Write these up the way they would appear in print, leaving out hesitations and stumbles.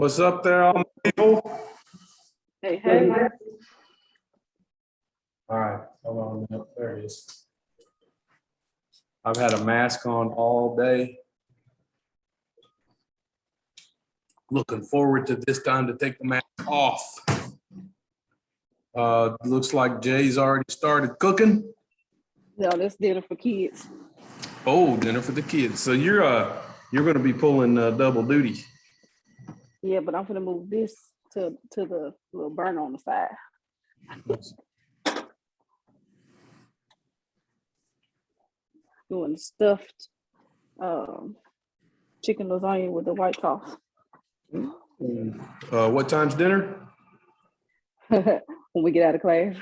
What's up there, all people? Hey, hey. All right, hold on a minute. There it is. I've had a mask on all day. Looking forward to this time to take the mask off. Looks like Jay's already started cooking. No, that's dinner for kids. Oh, dinner for the kids. So you're going to be pulling double duty. Yeah, but I'm gonna move this to the little burner on the side. Doing stuffed chicken lasagna with the white sauce. What time's dinner? When we get out of class.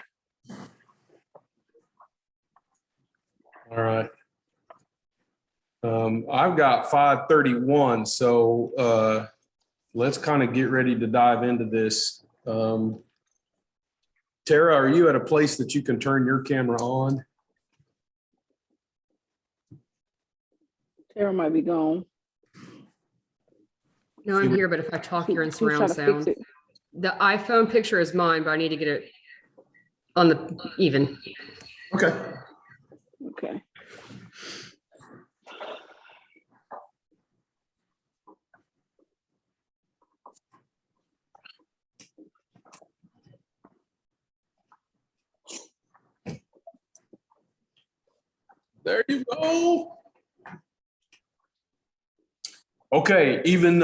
All right. I've got 5:31, so let's kind of get ready to dive into this. Tara, are you at a place that you can turn your camera on? Tara might be gone. No, I'm here, but if I talk, you're in She's trying surround to sound. fix it. The iPhone picture is mine, but I need to get it on the even. Okay. Okay. There you go. Okay, even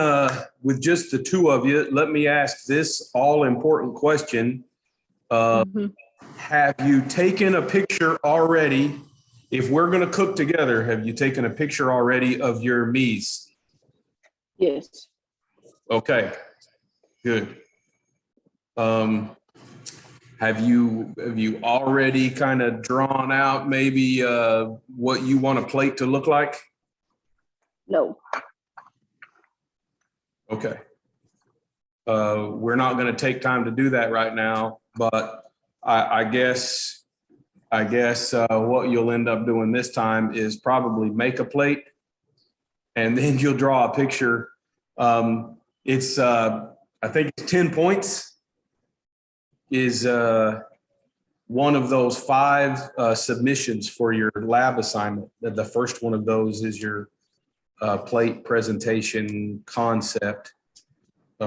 with just the two of you, let me ask this all-important question. Have you taken a picture already? If we're going to cook together, have you taken a picture already of your mise? Yes. Okay, good. Have you already kind of drawn out maybe what you want a plate to look like? No. Okay. We're not going to take time to do that right now, but I guess what you'll end up doing this time is probably make a plate, and then you'll draw a picture. It's I think it's 10 points is one of those 5 submissions for your lab assignment. The first one of those is your plate presentation concept. We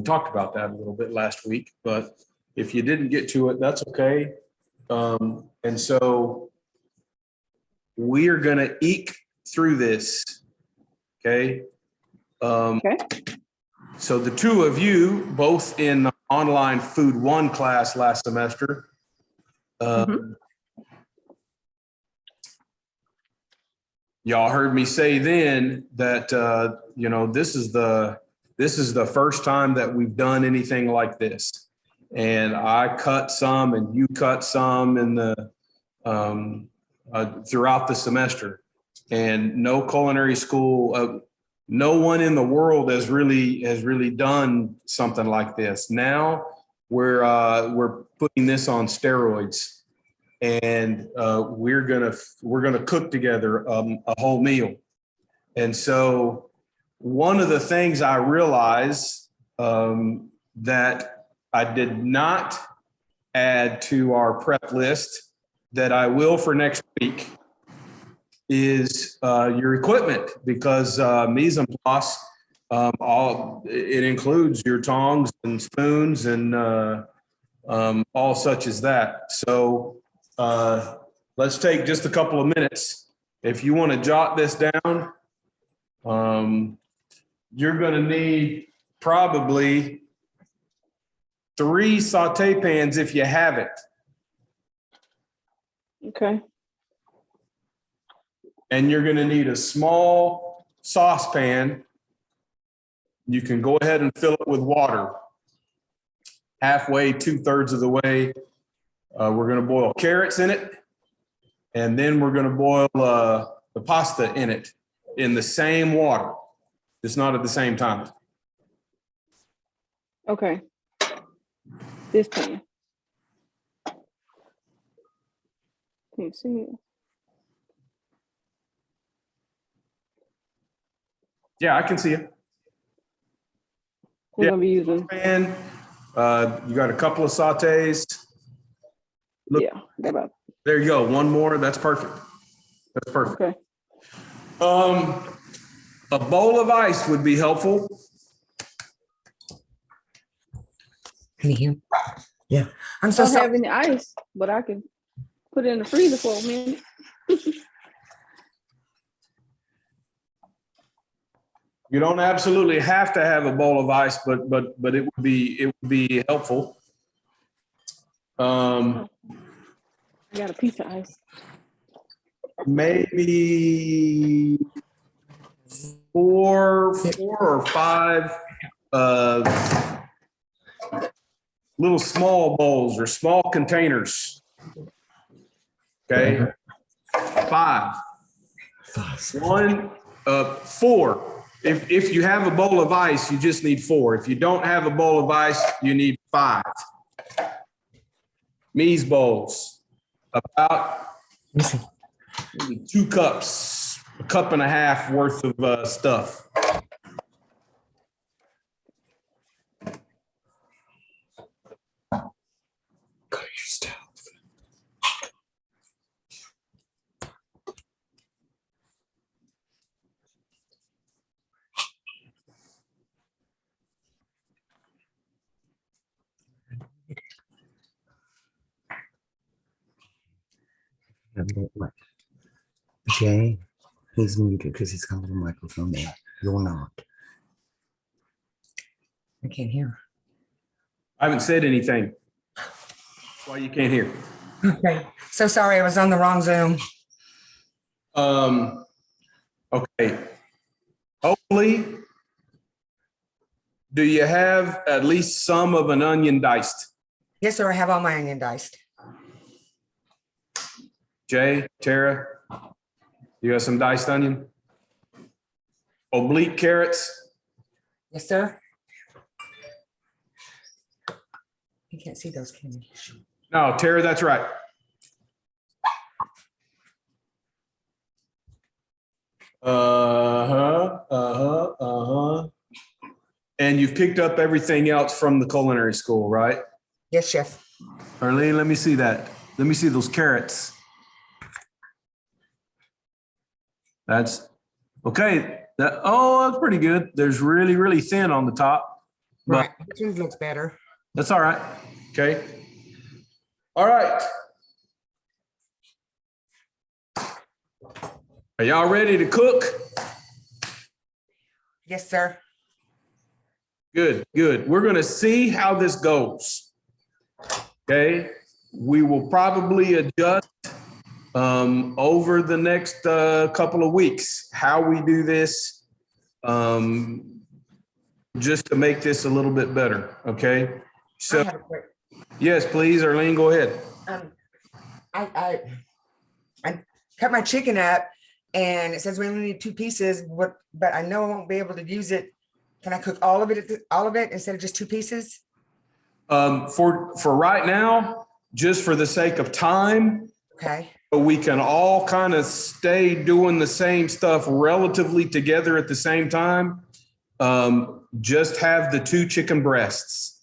talked about that a little bit last week, but if you didn't get to it, that's okay. And so we are going to eke through this. Okay. Okay. So the two of you, both in the online Food 1 class last semester, y'all heard me say then that this is the first time that we've done anything like this, and I cut some and you cut some in the throughout the semester, and no culinary school. No one in the world has really done something like this. Now we're putting this on steroids, and we're gonna cook together a whole meal. And so one of the things I realized that I did not add to our prep list that I will for next week is your equipment, because mise en place, it includes your tongs and spoons and all such as that. So let's take just a couple of minutes. If you want to jot this down, you're going to need probably 3 saute pans if you have it. Okay. And you're going to need a small saucepan. You can go ahead and fill it with water. Halfway, 2/3 of the way, we're going to boil carrots in it. And then we're going to boil the pasta in it in the same water. It's not at the same time. Okay. This pan. Can you see it? Yeah, I can see it. we're Yeah. gonna be using. Pan, you got a couple of sautés. Look. Yeah, got about, There you go. One more. That's perfect. That's perfect. okay. A bowl of ice would be helpful. Can you hear? Yeah. I'm I so don't have sorry. any ice, but I can put it in the freezer for a minute. You don't absolutely have to have a bowl of ice, but it would be helpful. I got a piece of ice. Maybe four or five little small bowls or small containers. Okay. 5. 4. If you have a bowl of ice, you just need 4. If you don't have a bowl of ice, you need 5. Mies bowls, about maybe 2 cups, a cup and a half worth of stuff. Go to your stove. Jay, he's muted because he's got a little microphone there. You're not. I can't hear. I haven't said anything. That's why you can't hear. Okay. So sorry, I was on the wrong Zoom. Okay. Hopefully, do you have at least some of an onion diced? Yes, sir. I have all my onion diced. Jay, Tara, you got some diced onion? Oblique carrots? Yes, sir. You can't see those, can you? No, Tara, that's right. And you've picked up everything else from the culinary school, right? Yes, chef. Arlene, let me see that. Let me see those carrots. That's okay. That's pretty good. There's really, really thin on the top, but Right. This one looks better. that's all right. Okay. All right. Are y'all ready to cook? Yes, sir. Good, good. We're going to see how this goes. Okay. We will probably adjust over the next couple of weeks how we do this, just to make this a little bit better. Okay. I So have a quick. yes, please, Arlene, go ahead. I cut my chicken up and it says we only need 2 pieces, but I know I won't be able to use it. Can I cook all of it instead of just 2 pieces? For right now, just for the sake of time, Okay. we can all kind of stay doing the same stuff relatively together at the same time. Just have the 2 chicken breasts.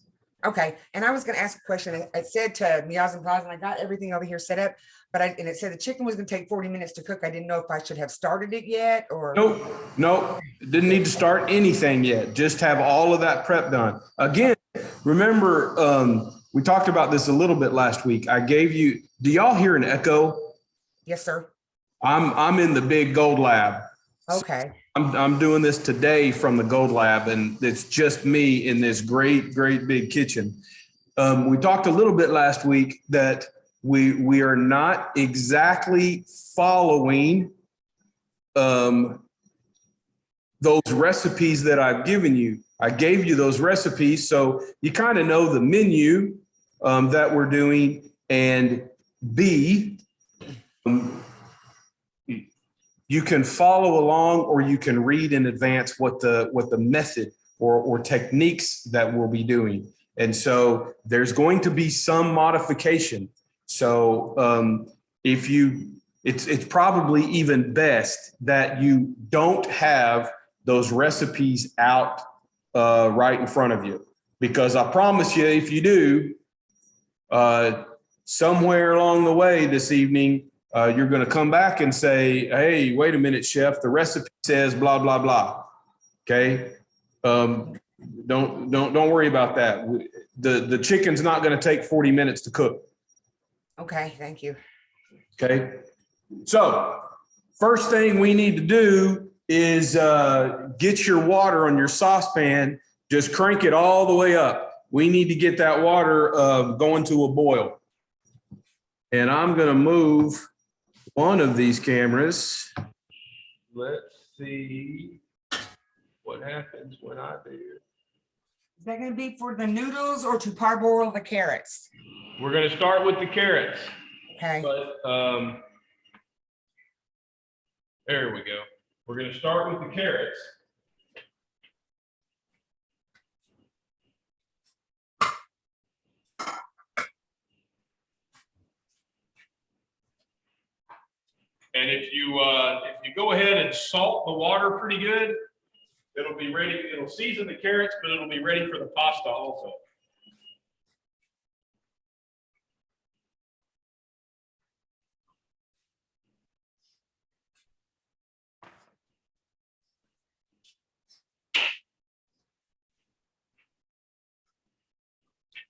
Okay. And I was going to ask a question. I said to Miaz and Plaz, and I got everything over here set up, but and it said the chicken was going to take 40 minutes to cook. I didn't know if I should have started it yet or. Nope. Didn't need to start anything yet. Just have all of that prep done. Again, remember, we talked about this a little bit last week. I gave you, do y'all hear an echo? Yes, sir. I'm in the big gold lab. Okay. I'm doing this today from the Gold Lab, and it's just me in this great big kitchen. We talked a little bit last week that we are not exactly following those recipes that I've given you. I gave you those recipes, so you kind of know the menu that we're doing, and B, you can follow along or you can read in advance what the method or techniques that we'll be doing. And so there's going to be some modification. So it's probably even best that you don't have those recipes out right in front of you. Because I promise you, if you do, somewhere along the way this evening, you're going to come back and say, hey, wait a minute, chef, the recipe says blah, blah, blah. Okay. Don't worry about that. The chicken's not going to take 40 minutes to cook. Okay, thank you. Okay. So first thing we need to do is get your water on your saucepan. Just crank it all the way up. We need to get that water going to a boil. And I'm going to move one of these cameras. Let's see what happens when I do. Is that going to be for the noodles or to parboil the carrots? We're going to start with the carrots. Okay. But there we go. We're going to start with the carrots. And if you go ahead and salt the water pretty good, it'll be ready. It'll season the carrots, but it'll be ready for the pasta also.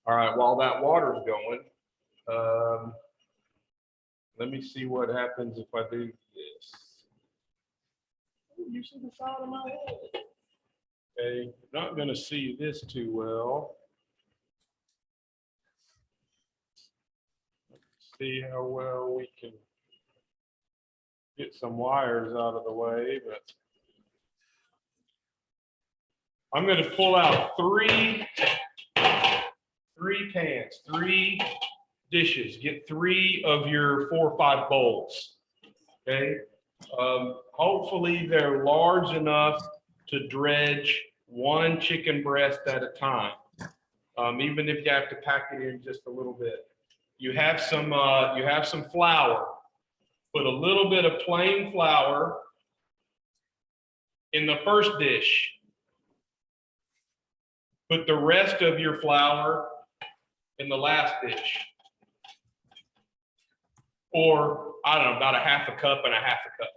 All right, while that water's going, let me see what happens if I do this. Oh, you see the side of my head. Okay, not going to see this too well. Let's see how well we can get some wires out of the way, but I'm going to pull out three pans, 3 dishes. Get 3 of your 4 or 5 bowls. Okay. Hopefully they're large enough to dredge 1 chicken breast at a time. Even if you have to pack it in just a little bit. You have some flour. Put a little bit of plain flour in the first dish. Put the rest of your flour in the last dish. Or, I don't know, about a half a cup and a half a cup.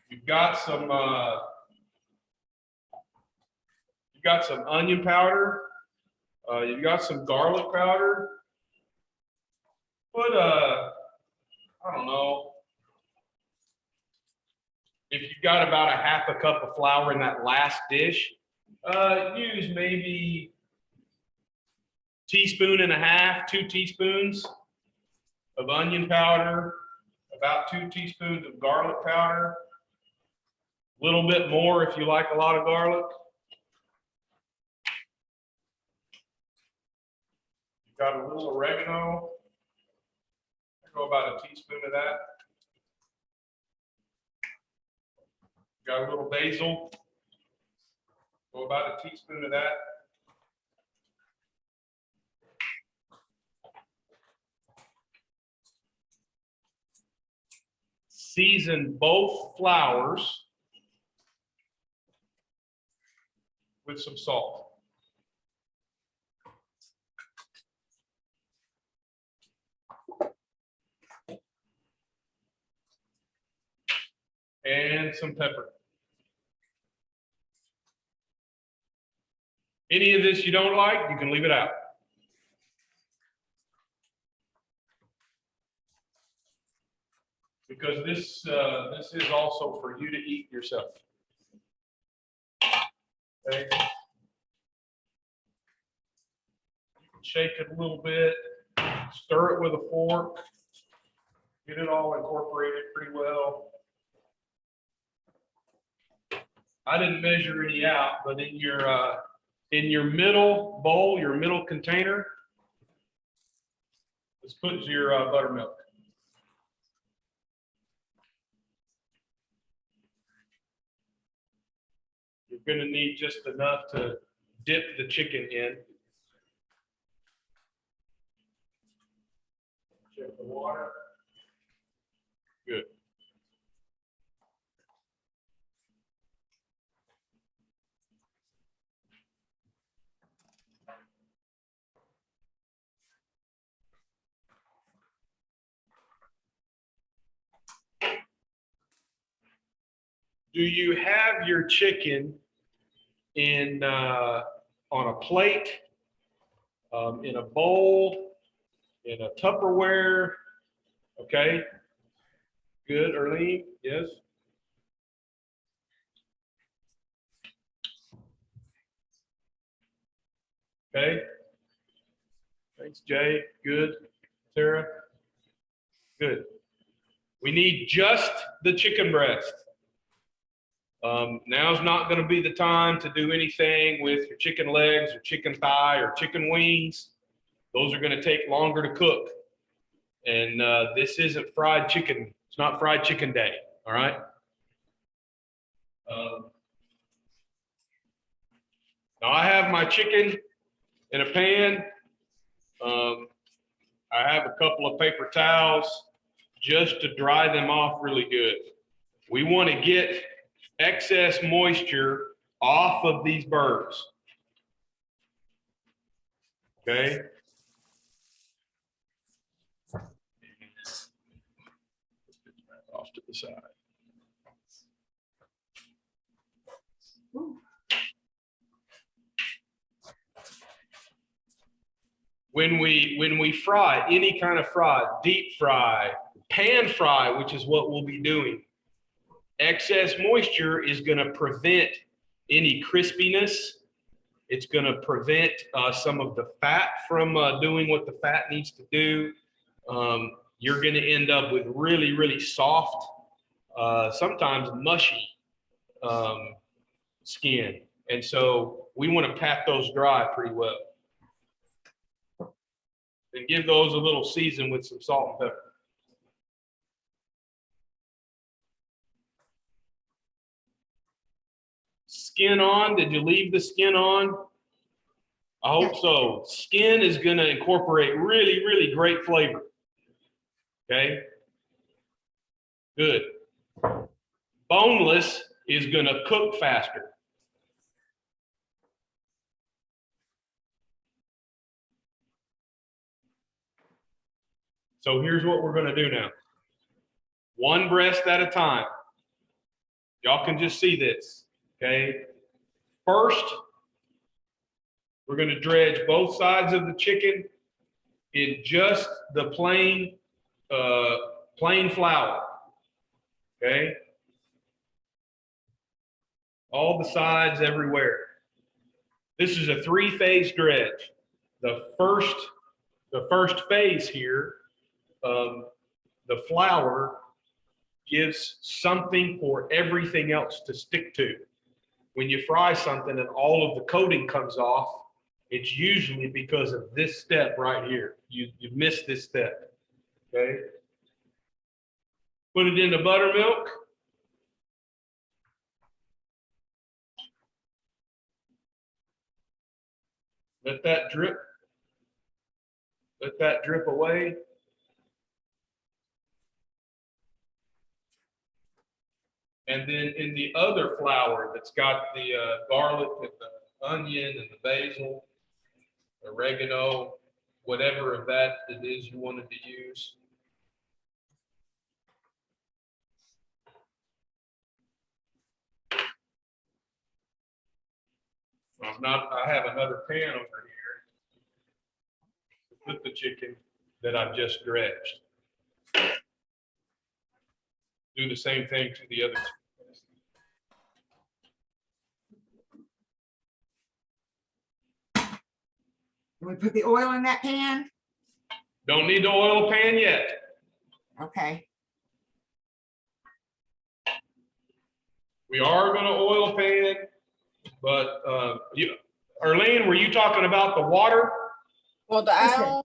You've got some onion powder. You've got some garlic powder. Put I don't know. If you've got about a half a cup of flour in that last dish, use maybe 1.5 teaspoons, 2 teaspoons of onion powder, about 2 teaspoons of garlic powder, a little bit more if you like a lot of garlic. You've got a little oregano. I'll go about 1 teaspoon of that. Got a little basil. Go about 1 teaspoon of that. Season both flours with some salt. And some pepper. Any of this you don't like, you can leave it out. Because this is also for you to eat yourself. Okay. You can shake it a little bit, stir it with a fork, get it all incorporated pretty well. I didn't measure any out, but in your middle bowl, your middle container, let's put your buttermilk. You're going to need just enough to dip the chicken in. Check the water. Good. do you have your chicken in on a plate, in a bowl, in a Tupperware? Okay. Good, Erlene? Yes. Okay. Thanks, Jay. Good. Sarah? Good. We need just the chicken breast. Now's not going to be the time to do anything with your chicken legs or chicken thigh or chicken wings. Those are going to take longer to cook. And this isn't fried chicken. It's not fried chicken day. All right. Now I have my chicken in a pan. I have a couple of paper towels just to dry them off really good. We want to get excess moisture off of these birds. Okay. Off to the side. When we fry any kind of fry, deep fry, pan fry, which is what we'll be doing, excess moisture is going to prevent any crispiness. It's going to prevent some of the fat from doing what the fat needs to do. You're going to end up with really, really soft, sometimes mushy skin. And so we want to pat those dry pretty well. And give those a little season with some salt and pepper. Skin on, did you leave the skin on? I hope so. Skin is going to incorporate really, really great flavor. Okay? Good. Boneless is going to cook faster. So here's what we're going to do now. One breast at a time. Y'all can just see this, okay? First, we're going to dredge both sides of the chicken in just the plain flour, okay? All the sides everywhere. This is a 3-phase dredge. The first phase here, the flour gives something for everything else to stick to. When you fry something and all of the coating comes off, it's usually because of this step right here. You missed this step, okay? Put it in the buttermilk. Let that drip. Let that drip away. And then in the other flour that's got the garlic and the onion and the basil, oregano, whatever of that it is you wanted to use. I have another pan over here to put the chicken that I've just dredged. Do the same thing to the other two. We put the oil in that pan? Don't need the oil pan yet. Okay. We are going to oil pan, but Arlene, were you talking about the water? Or the Yes, sir. iron?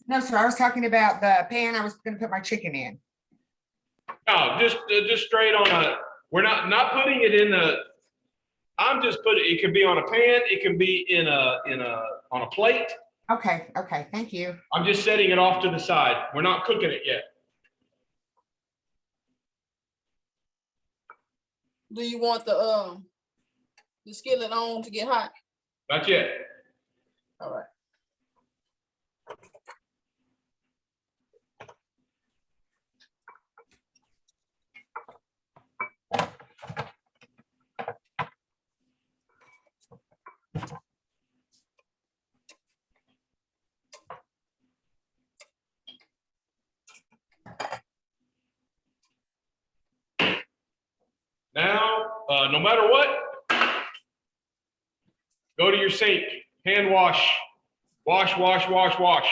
No, sir, I was talking about the pan I was going to put my chicken in. No, just straight on a. We're not putting it in the. I'm just putting. It can be on a pan. It can be on a plate. Okay, okay, thank you. I'm just setting it off to the side. We're not cooking it yet. Do you want the skillet on to get hot? Not yet. All right. No matter what, go to your sink, hand wash, wash, wash, wash, wash.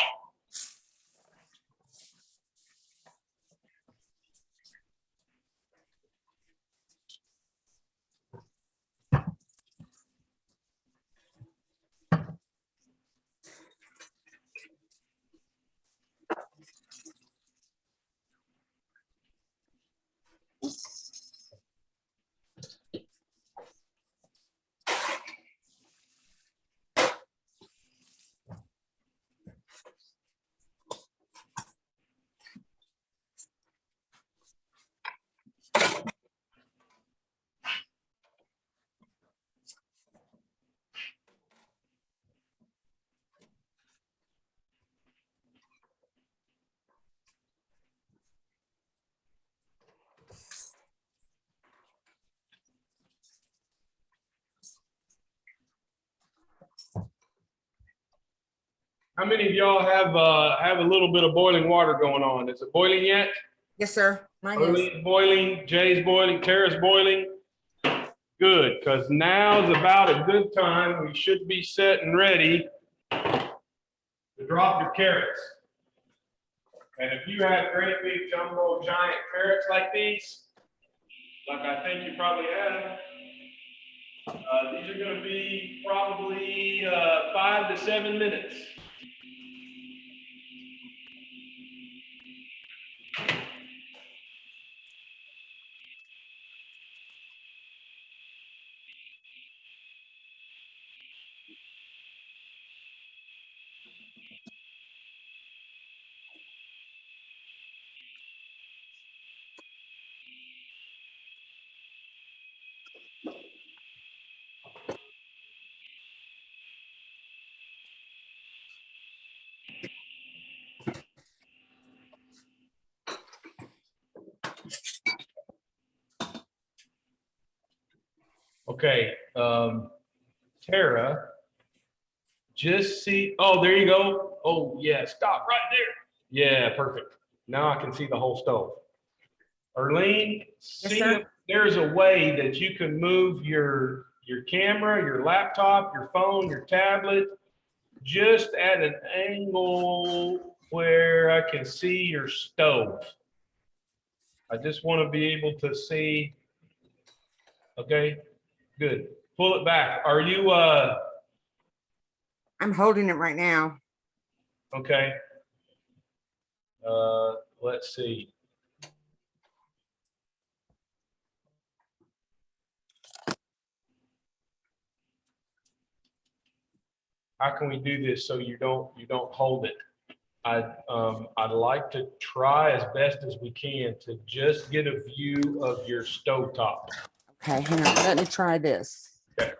How many of y'all have a little bit of boiling water going on? Is it boiling yet? Yes, sir. Mine is. Early boiling, Jay's boiling, Tara's boiling. Good, because now's about a good time. We should be set and ready to drop your carrots. And if you have great big jumbo giant carrots like these, like I think you probably have, these are going to be probably 5 to 7 minutes. Okay, Tara, just see, oh, there you go. Oh, yeah, stop right there. Yeah, perfect. Now I can see the whole stove. Erlene, see sir. if there's a way that you can move your camera, your laptop, your phone, your tablet, just at an angle where I can see your stove. I just want to be able to see. Okay, good. Pull it back. Are you, I'm holding it right now. okay. Let's see. How can we do this so you don't hold it? I'd like to try as best as we can to just get a view of your stovetop. Okay, hang on. Let me try this. Okay.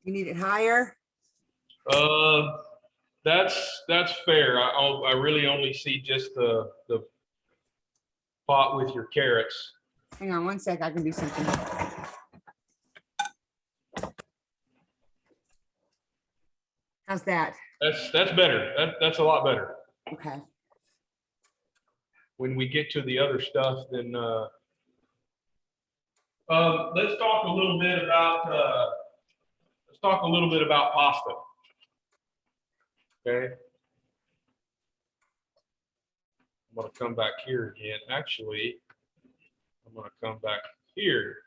You need it higher? That's fair. I really only see just the pot with your carrots. Hang on one sec. I can do something. How's that? That's better. That's a lot better. Okay. When we get to the other stuff, then let's talk a little bit about pasta. Okay. I'm going to come back here again. Actually, I'm going to come back here.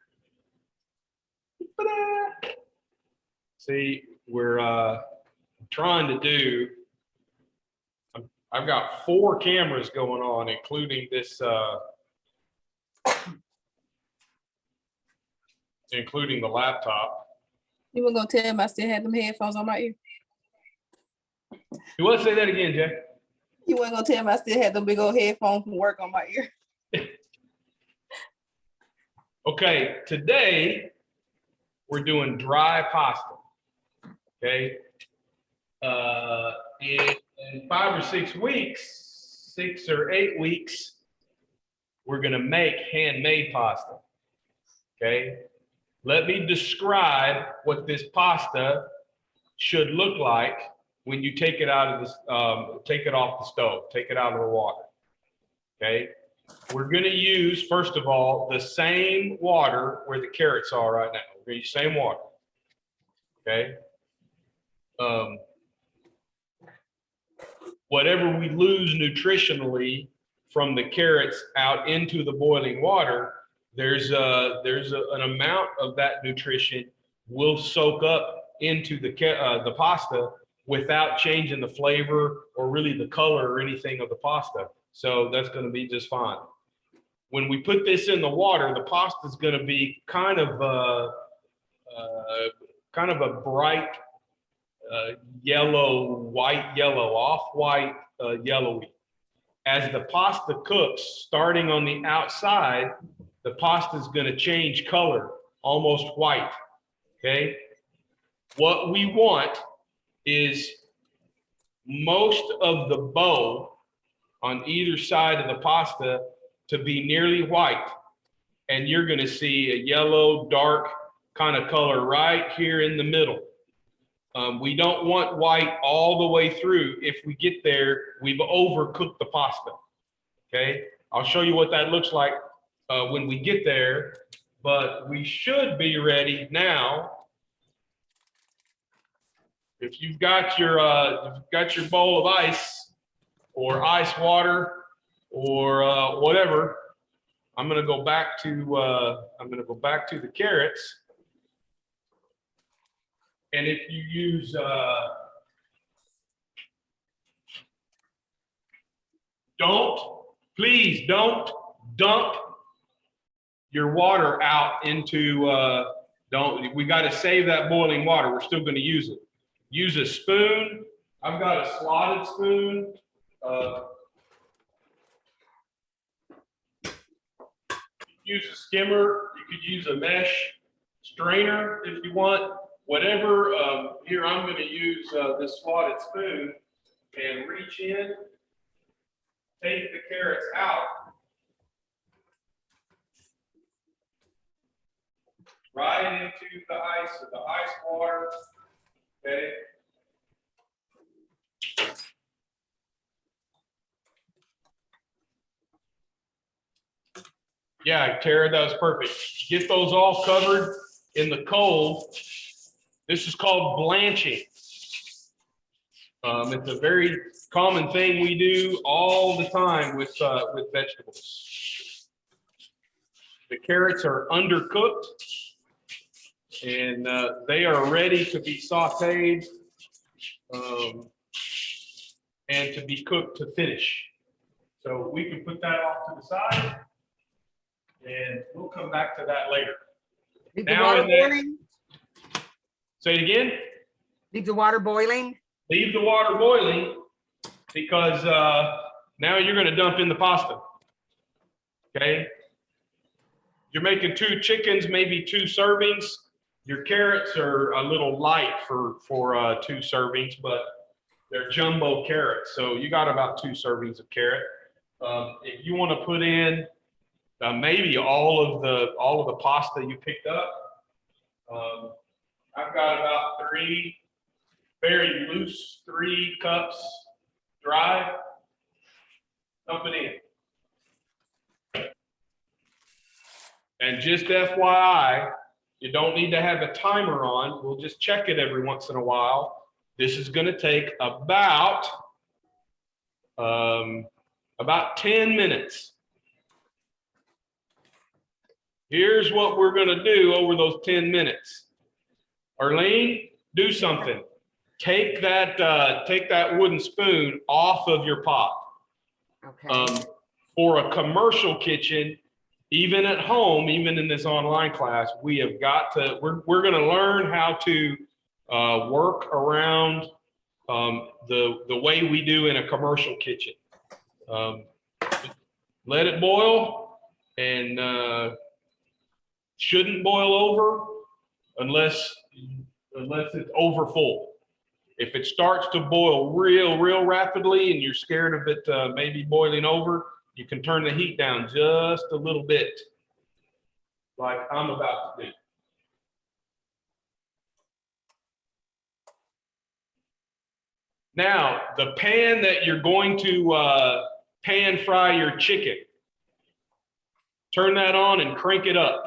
See, we're trying to do, I've got 4 cameras going on, including this, including the laptop. You were gonna tell him I still had them headphones on my ear. You want to say that again, Jay? You weren't gonna tell him I still had them big old headphones from work on my ear. Okay, today we're doing dry pasta. Okay. In 5 or 6 weeks, 6 or 8 weeks, we're going to make handmade pasta. Okay. Let me describe what this pasta should look like when you take it out of this, take it off the stove, take it out of the water. Okay. We're going to use, first of all, the same water where the carrots are right now. We're going to use the same water. Okay. Whatever we lose nutritionally from the carrots out into the boiling water, there's an amount of that nutrition will soak up into the pasta without changing the flavor or really the color or anything of the pasta. So that's going to be just fine. When we put this in the water, the pasta is going to be kind of a bright yellow, white yellow, off-white yellowy. As the pasta cooks, starting on the outside, the pasta is going to change color, almost white. Okay. What we want is most of the bow on either side of the pasta to be nearly white. And you're going to see a yellow, dark kind of color right here in the middle. We don't want white all the way through. If we get there, we've overcooked the pasta. Okay. I'll show you what that looks like when we get there, but we should be ready now. If you've got your bowl of ice or ice water or whatever, I'm going to go back to the carrots. And if you use please don't dump your water out into we got to save that boiling water. We're still going to use it. Use a spoon. I've got a slotted spoon. Use a skimmer. You could use a mesh strainer if you want. Whatever. Here I'm going to use this slotted spoon and reach in, take the carrots out, right into the ice water. Okay. Yeah, Tara, that was perfect. Get those all covered in the cold. This is called blanching. It's a very common thing we do all the time with vegetables. The carrots are undercooked and they are ready to be sauteed and to be cooked to finish. So we can put that off to the side and we'll come back to that later. Leave the water boiling. Say it again. Leave the water boiling. Leave the water boiling because now you're going to dump in the pasta. Okay. You're making 2 chickens, maybe 2 servings. Your carrots are a little light for 2 servings, but they're jumbo carrots. So you got about 2 servings of carrot. If you want to put in maybe all of the pasta you picked up, I've got about 3 very loose 3 cups dry. Dump it in. And just FYI, you don't need to have a timer on. We'll just check it every once in a while. This is going to take about 10 minutes. Here's what we're going to do over those 10 minutes. Arlene, do something. Take that wooden spoon off of your pot. Okay. For a commercial kitchen, even at home, even in this online class, we have got to, we're going to learn how to work around the way we do in a commercial kitchen. Let it boil and shouldn't boil over unless it's over full. If it starts to boil real rapidly and you're scared of it maybe boiling over, you can turn the heat down just a little bit, like I'm about to do. Now, the pan that you're going to pan fry your chicken, turn that on and crank it up.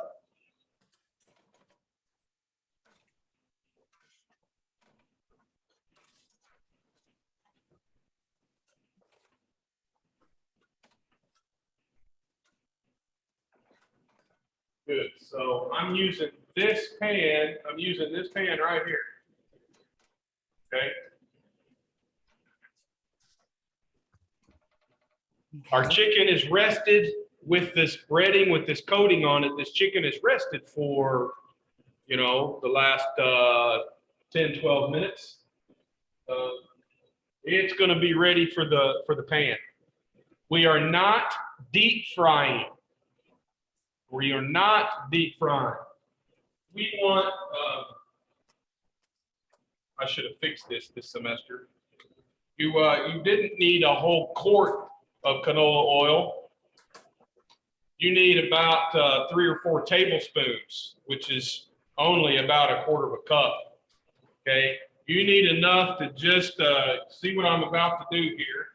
Good. So I'm using this pan. I'm using this pan right here. Okay. Our chicken is rested with this breading, with this coating on it. This chicken is rested for, you know, the last 10, 12 minutes. It's going to be ready for the pan. We are not deep frying. We are not deep frying. We want, I should have fixed this semester. You didn't need a whole quart of canola oil. You need about 3 or 4 tablespoons, which is only about a quarter of a cup. Okay, you need enough to just see what I'm about to do here.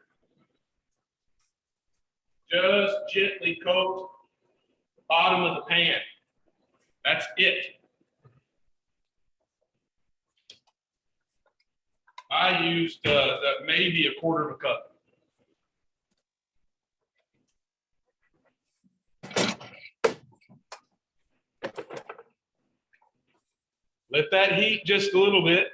Just gently coat the bottom of the pan. That's it. I used maybe a quarter of a cup. Let that heat just a little bit.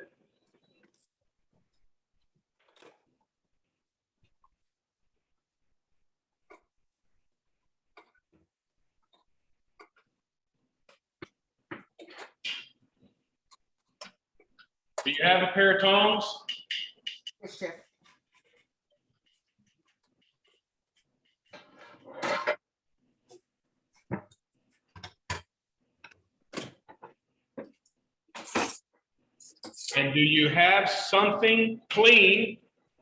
Do you have a pair of tongs? Yes, Chef. And do you have something clean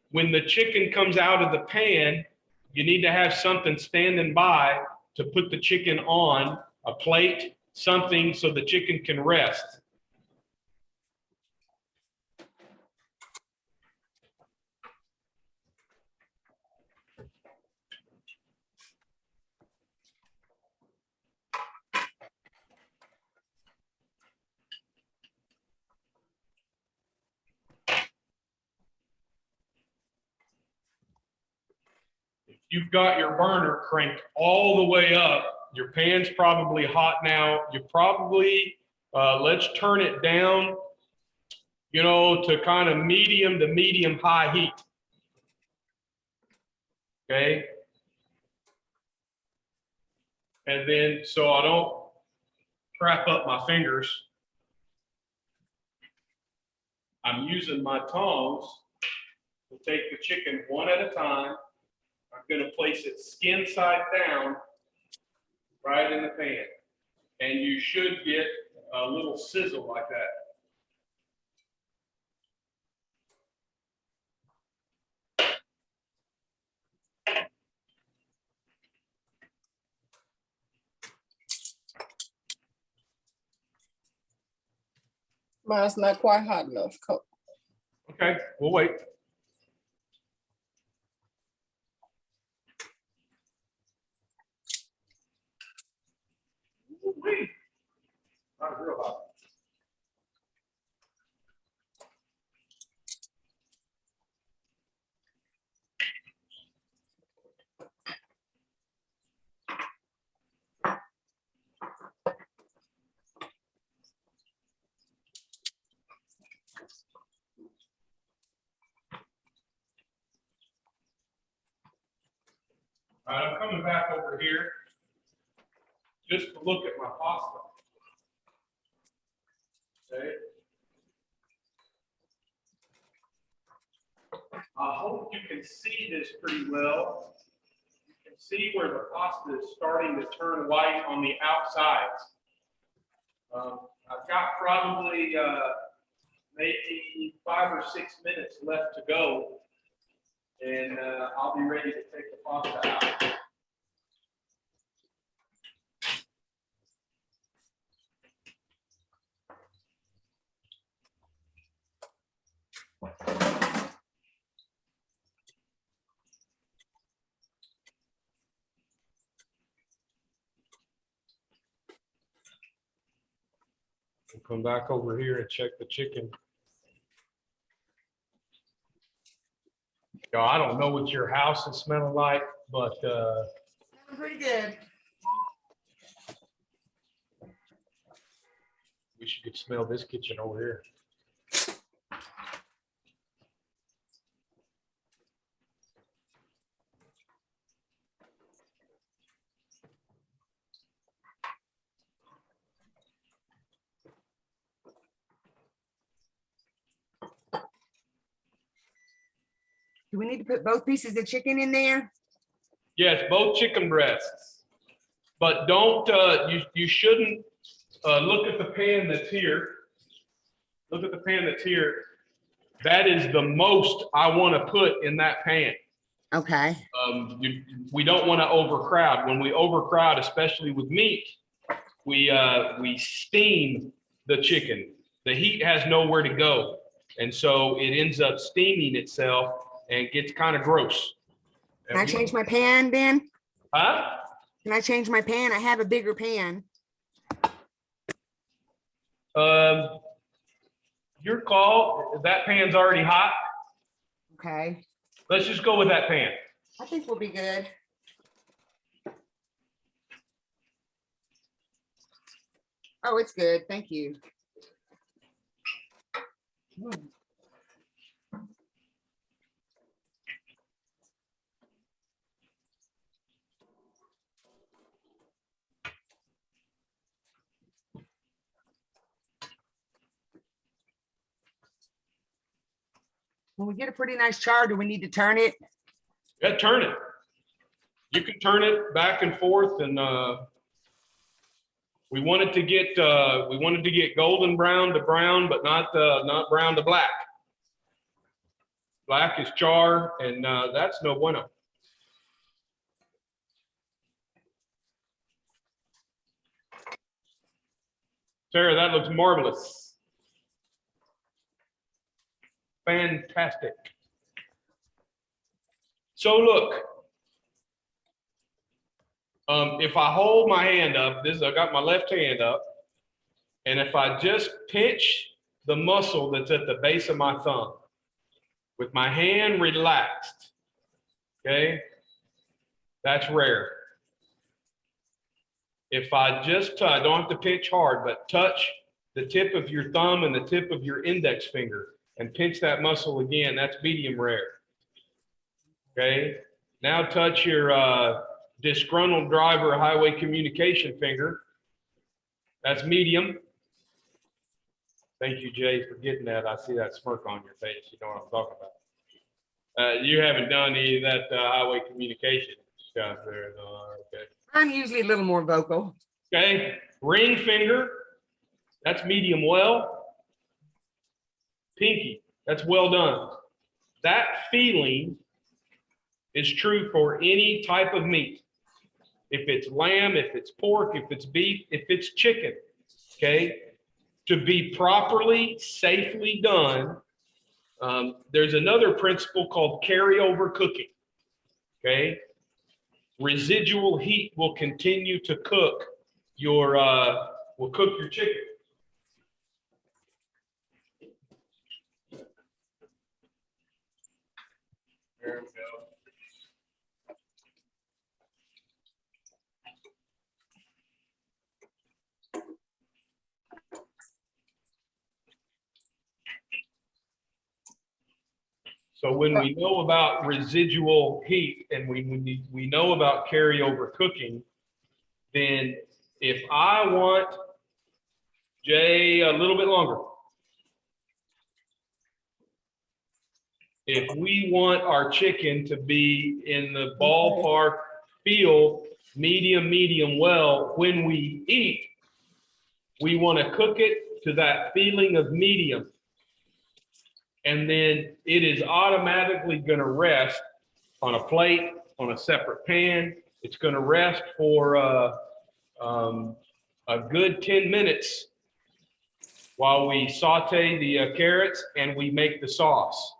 when the chicken comes out of the pan? You need to have something standing by to put the chicken on, a plate, something so the chicken can rest. You've got your burner cranked all the way up. Your pan's probably hot now. You probably, let's turn it down, you know, to kind of medium to medium high heat. Okay. And then, so I don't crap up my fingers, I'm using my tongs to take the chicken one at a time. I'm going to place it skin side down right in the pan. And you should get a little sizzle like that. Mine's not quite hot enough. Okay, we'll wait. Wait. Not real hot. All right, I'm coming back over here just to look at my pasta. Okay. I hope you can see this pretty well. You can see where the pasta is starting to turn white on the outsides. I've got probably maybe 5 or 6 minutes left to go, and I'll be ready to take the pasta out. We'll come back over here and check the chicken. I don't know what your house is smelling like, but Pretty good. wish you could smell this kitchen over here. Do we need to put both pieces of chicken in there? Yes, both chicken breasts. But don't, you shouldn't look at the pan that's here. Look at the pan that's here. That is the most I want to put in that pan. Okay. We don't want to overcrowd. When we overcrowd, especially with meat, we steam the chicken. The heat has nowhere to go. And so it ends up steaming itself and gets kind of gross. Can I change my pan, Ben? Huh? Can I change my pan? I have a bigger pan. Your call. That pan's already hot. Okay. Let's just go with that pan. I think we'll be good. Oh, it's good. Thank you. When we get a pretty nice char, do we need to turn it? Yeah, turn it. You can turn it back and forth, and we want it to get golden brown to brown, but not brown to black. Black is char, and that's no bueno. Sarah, that looks marvelous. Fantastic. So look, if I hold my hand up, I got my left hand up, and if I just pinch the muscle that's at the base of my thumb with my hand relaxed, okay, that's rare. If I just touch, I don't have to pinch hard, but touch the tip of your thumb and the tip of your index finger and pinch that muscle again, that's medium rare. Okay, now touch your disgruntled driver highway communication finger. That's medium. Thank you, Jay, for getting that. I see that smirk on your face. You know what I'm talking about. You haven't done any of that highway communication stuff there. Okay. I'm usually a little more vocal. Okay, ring finger. That's medium well. Pinky, that's well done. That feeling is true for any type of meat. If it's lamb, if it's pork, if it's beef, if it's chicken, okay? To be properly, safely done, there's another principle called carryover cooking, okay? Residual heat will continue to cook your chicken. There we go. So when we know about residual heat and we know about carryover cooking, then if I want, Jay, a little bit longer. If we want our chicken to be in the ballpark feel medium well, when we eat, we want to cook it to that feeling of medium. And then it is automatically going to rest on a plate, on a separate pan. It's going to rest for a good 10 minutes while we saute the carrots and we make the sauce.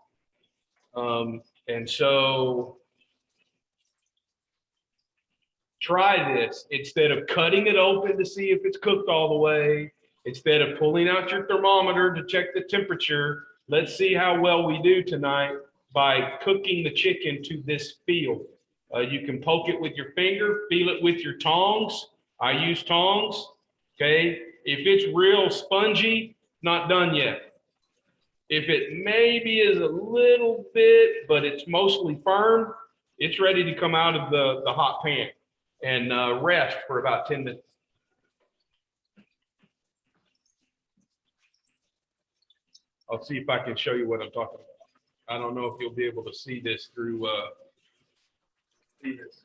And so try this instead of cutting it open to see if it's cooked all the way, Instead of pulling out your thermometer to check the temperature, let's see how well we do tonight by cooking the chicken to this feel. You can poke it with your finger, feel it with your tongs. I use tongs, okay? If it's real spongy, not done yet. If it maybe is a little bit, but it's mostly firm, it's ready to come out of the hot pan and rest for about 10 minutes. I'll see if I can show you what I'm talking about. I don't know if you'll be able to see this through see this.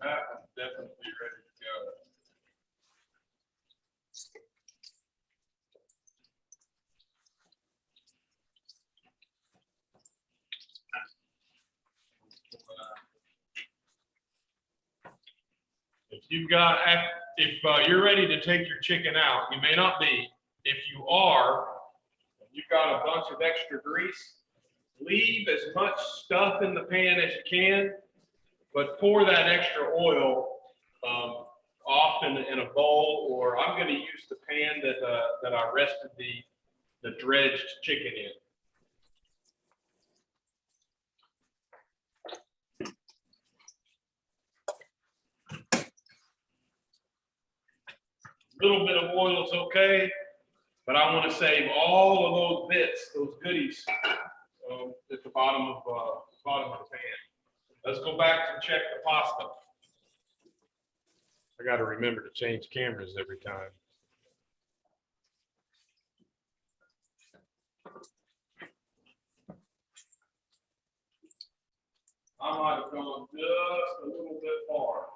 That one's definitely ready to go. If you're ready to take your chicken out, you may not be. If you are, you've got a bunch of extra grease, leave as much stuff in the pan as you can, but pour that extra oil off in a bowl, or I'm going to use the pan that I rested the dredged chicken in. A little bit of oil is okay, but I want to save all of those bits, those goodies, at the bottom of the pan. Let's go back and check the pasta. I got to remember to change cameras every time. I might have gone just a little bit far.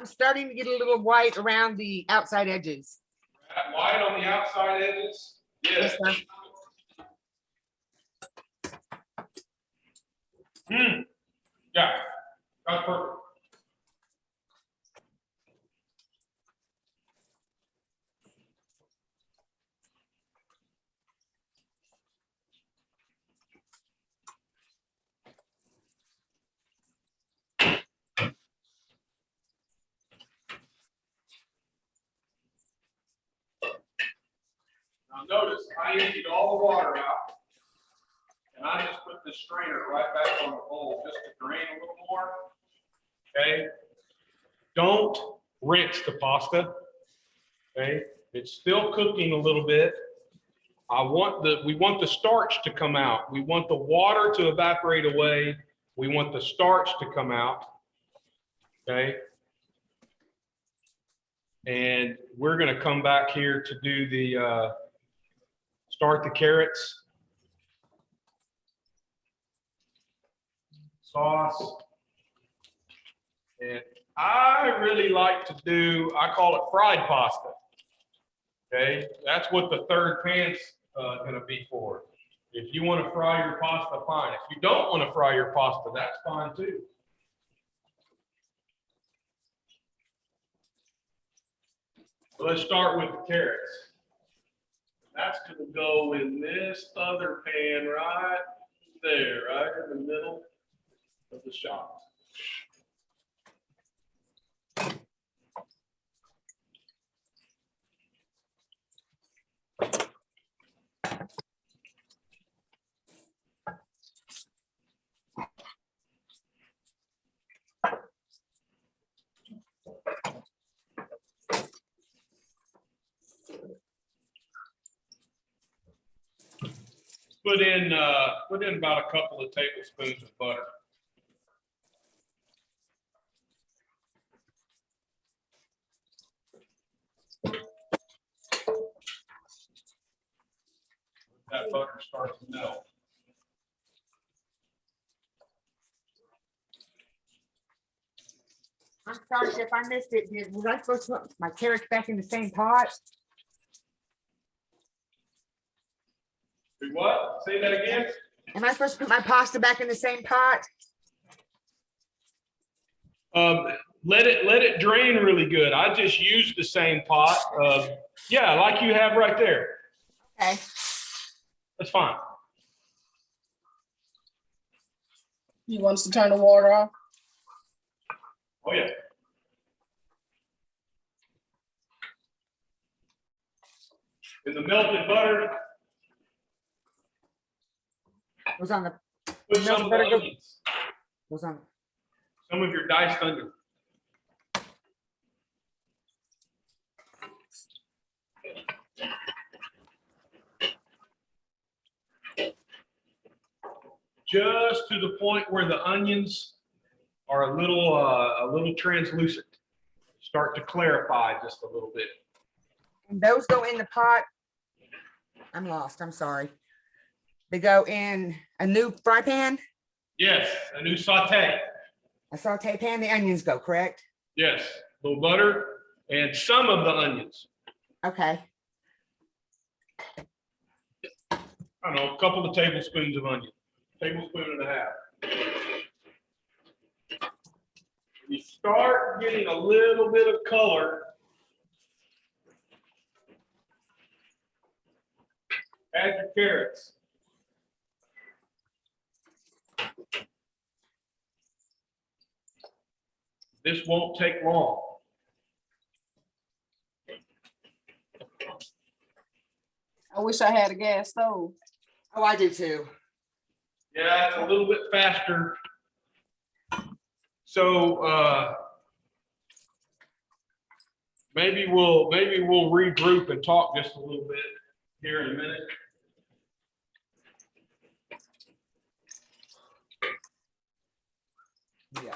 I'm starting to get a little white around the outside edges. White on the outside edges? Yes. Yes, sir. Yeah, that's perfect. Now notice, I emptied all the water out, and I just put the strainer right back on the bowl just to drain a little more. Okay? Don't rinse the pasta. Okay? It's still cooking a little bit. We want the starch to come out. We want the water to evaporate away. We want the starch to come out. Okay? And we're going to come back here to do the start the carrots. Sauce. And I really like to do, I call it fried pasta. Okay, that's what the third pan's gonna be for. If you want to fry your pasta, fine. If you don't want to fry your pasta, that's fine too. So let's start with the carrots. That's gonna go in this other pan right there, right in the middle of the shot. Put in about a couple of tablespoons of butter. That butter starts to melt. I'm sorry if I missed it. Was I supposed to put my carrots back in the same pot? Do what? Say that again? Am I supposed to put my pasta back in the same pot? Let it drain really good. I just use the same pot. Yeah, like you have right there. Okay. That's fine. You want us to turn the water off? Oh, yeah. In the melted butter, Was on the, put some of the Melted butter onions, was on. some of your diced onion. Just to the point where the onions are a little translucent. Start to clarify just a little bit. And those go in the pot. I'm lost. I'm sorry. They go in a new fry pan, Yes, a new saute. a saute pan. The onions go, correct? Yes, a little butter and some of the onions. Okay. I don't know, a couple of tablespoons of onion, tablespoon and a half. You start getting a little bit of color. Add your carrots. This won't take long. I wish I had a gas stove. Oh, I do too. Yeah, it's a little bit faster. So maybe we'll regroup and talk just a little bit here in a minute. Yeah.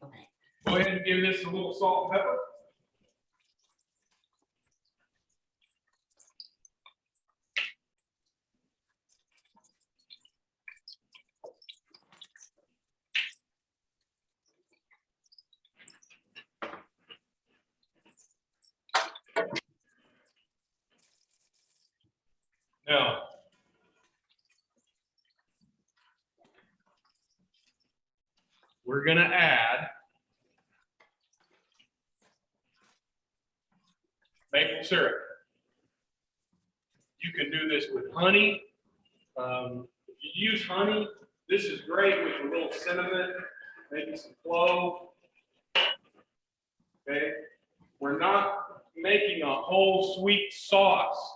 Okay. Go ahead and give this a little salt and pepper. Now, we're going to add maple syrup. You can do this with honey. If you use honey, this is great with a little cinnamon, maybe some clove. Okay, we're not making a whole sweet sauce,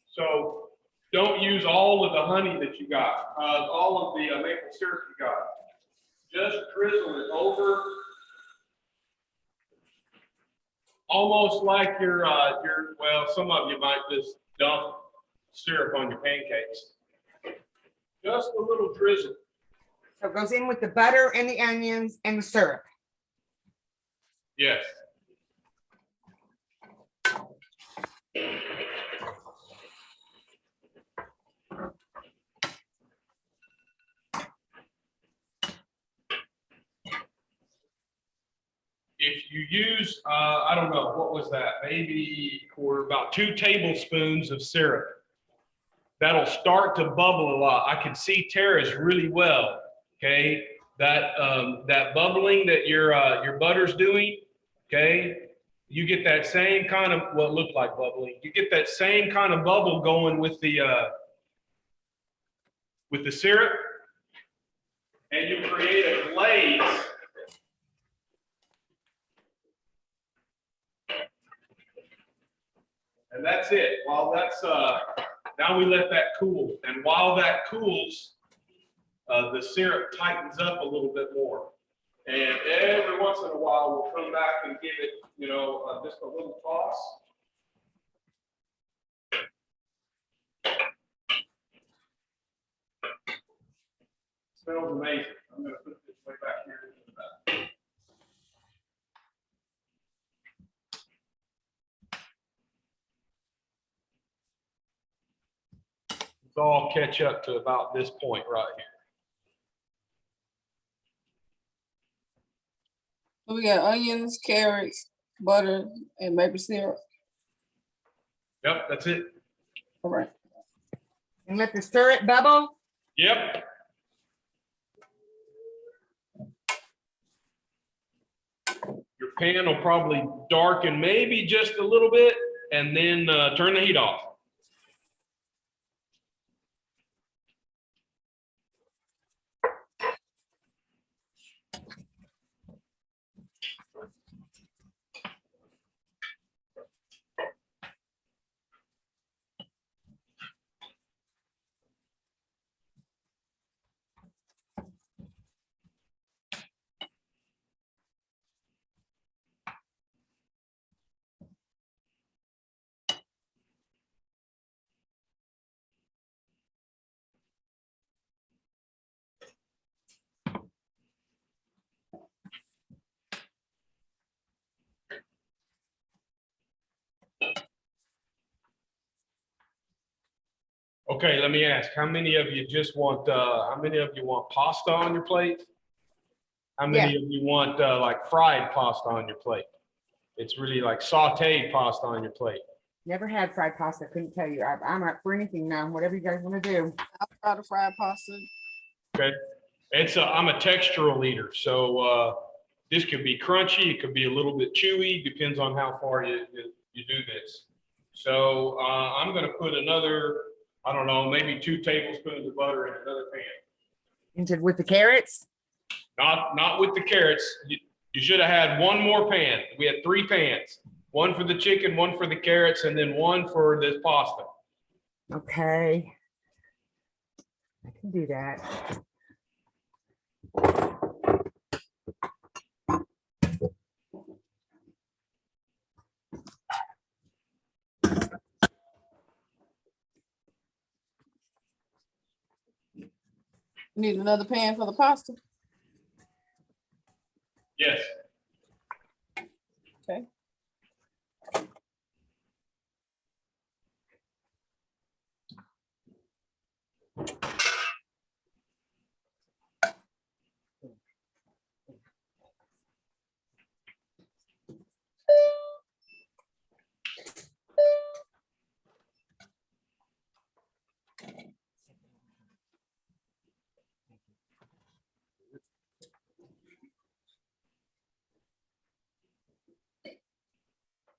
so don't use all of the honey that you got, all of the maple syrup you got. Just drizzle it over, almost like your well, some of you might just dump syrup on your pancakes. Just a little drizzle. So it goes in with the butter and the onions and the syrup. Yes. If you use, I don't know, what was that? Maybe or about 2 tablespoons of syrup. That'll start to bubble a lot. I can see Tara's really well. Okay, that bubbling that your butter's doing. Okay, you get that same kind of what looked like bubbling. You get that same kind of bubble going with the syrup, and you create a glaze. And that's it. While that's now we let that cool, and while that cools, the syrup tightens up a little bit more. And every once in a while, we'll come back and give it, you know, just a little toss. Smells amazing. I'm going to put this way back here in the back. Let's all catch up to about this point right here. We got onions, carrots, butter, and maple syrup. Yep, that's it. All right. And let the syrup bubble. Yep. pan will probably darken maybe just a little bit, and then turn the heat off. Okay, let me ask, how many of you want pasta on your plate? How many of you want like fried pasta on your plate? It's really like sauteed pasta on your plate. Never had fried pasta. Couldn't tell you. I'm up for anything now. Whatever you guys want to do. I'll try the fried pasta. Okay, I'm a textural eater, so this could be crunchy, it could be a little bit chewy, depends on how far you do this. So I'm gonna put another, I don't know, maybe 2 tablespoons of butter in another pan. With the carrots? Not with the carrots. You should have had one more pan. We had 3 pans. One for the chicken, one for the carrots, and then one for this pasta. Okay. I can do that. Need another pan for the pasta. Yes. Okay.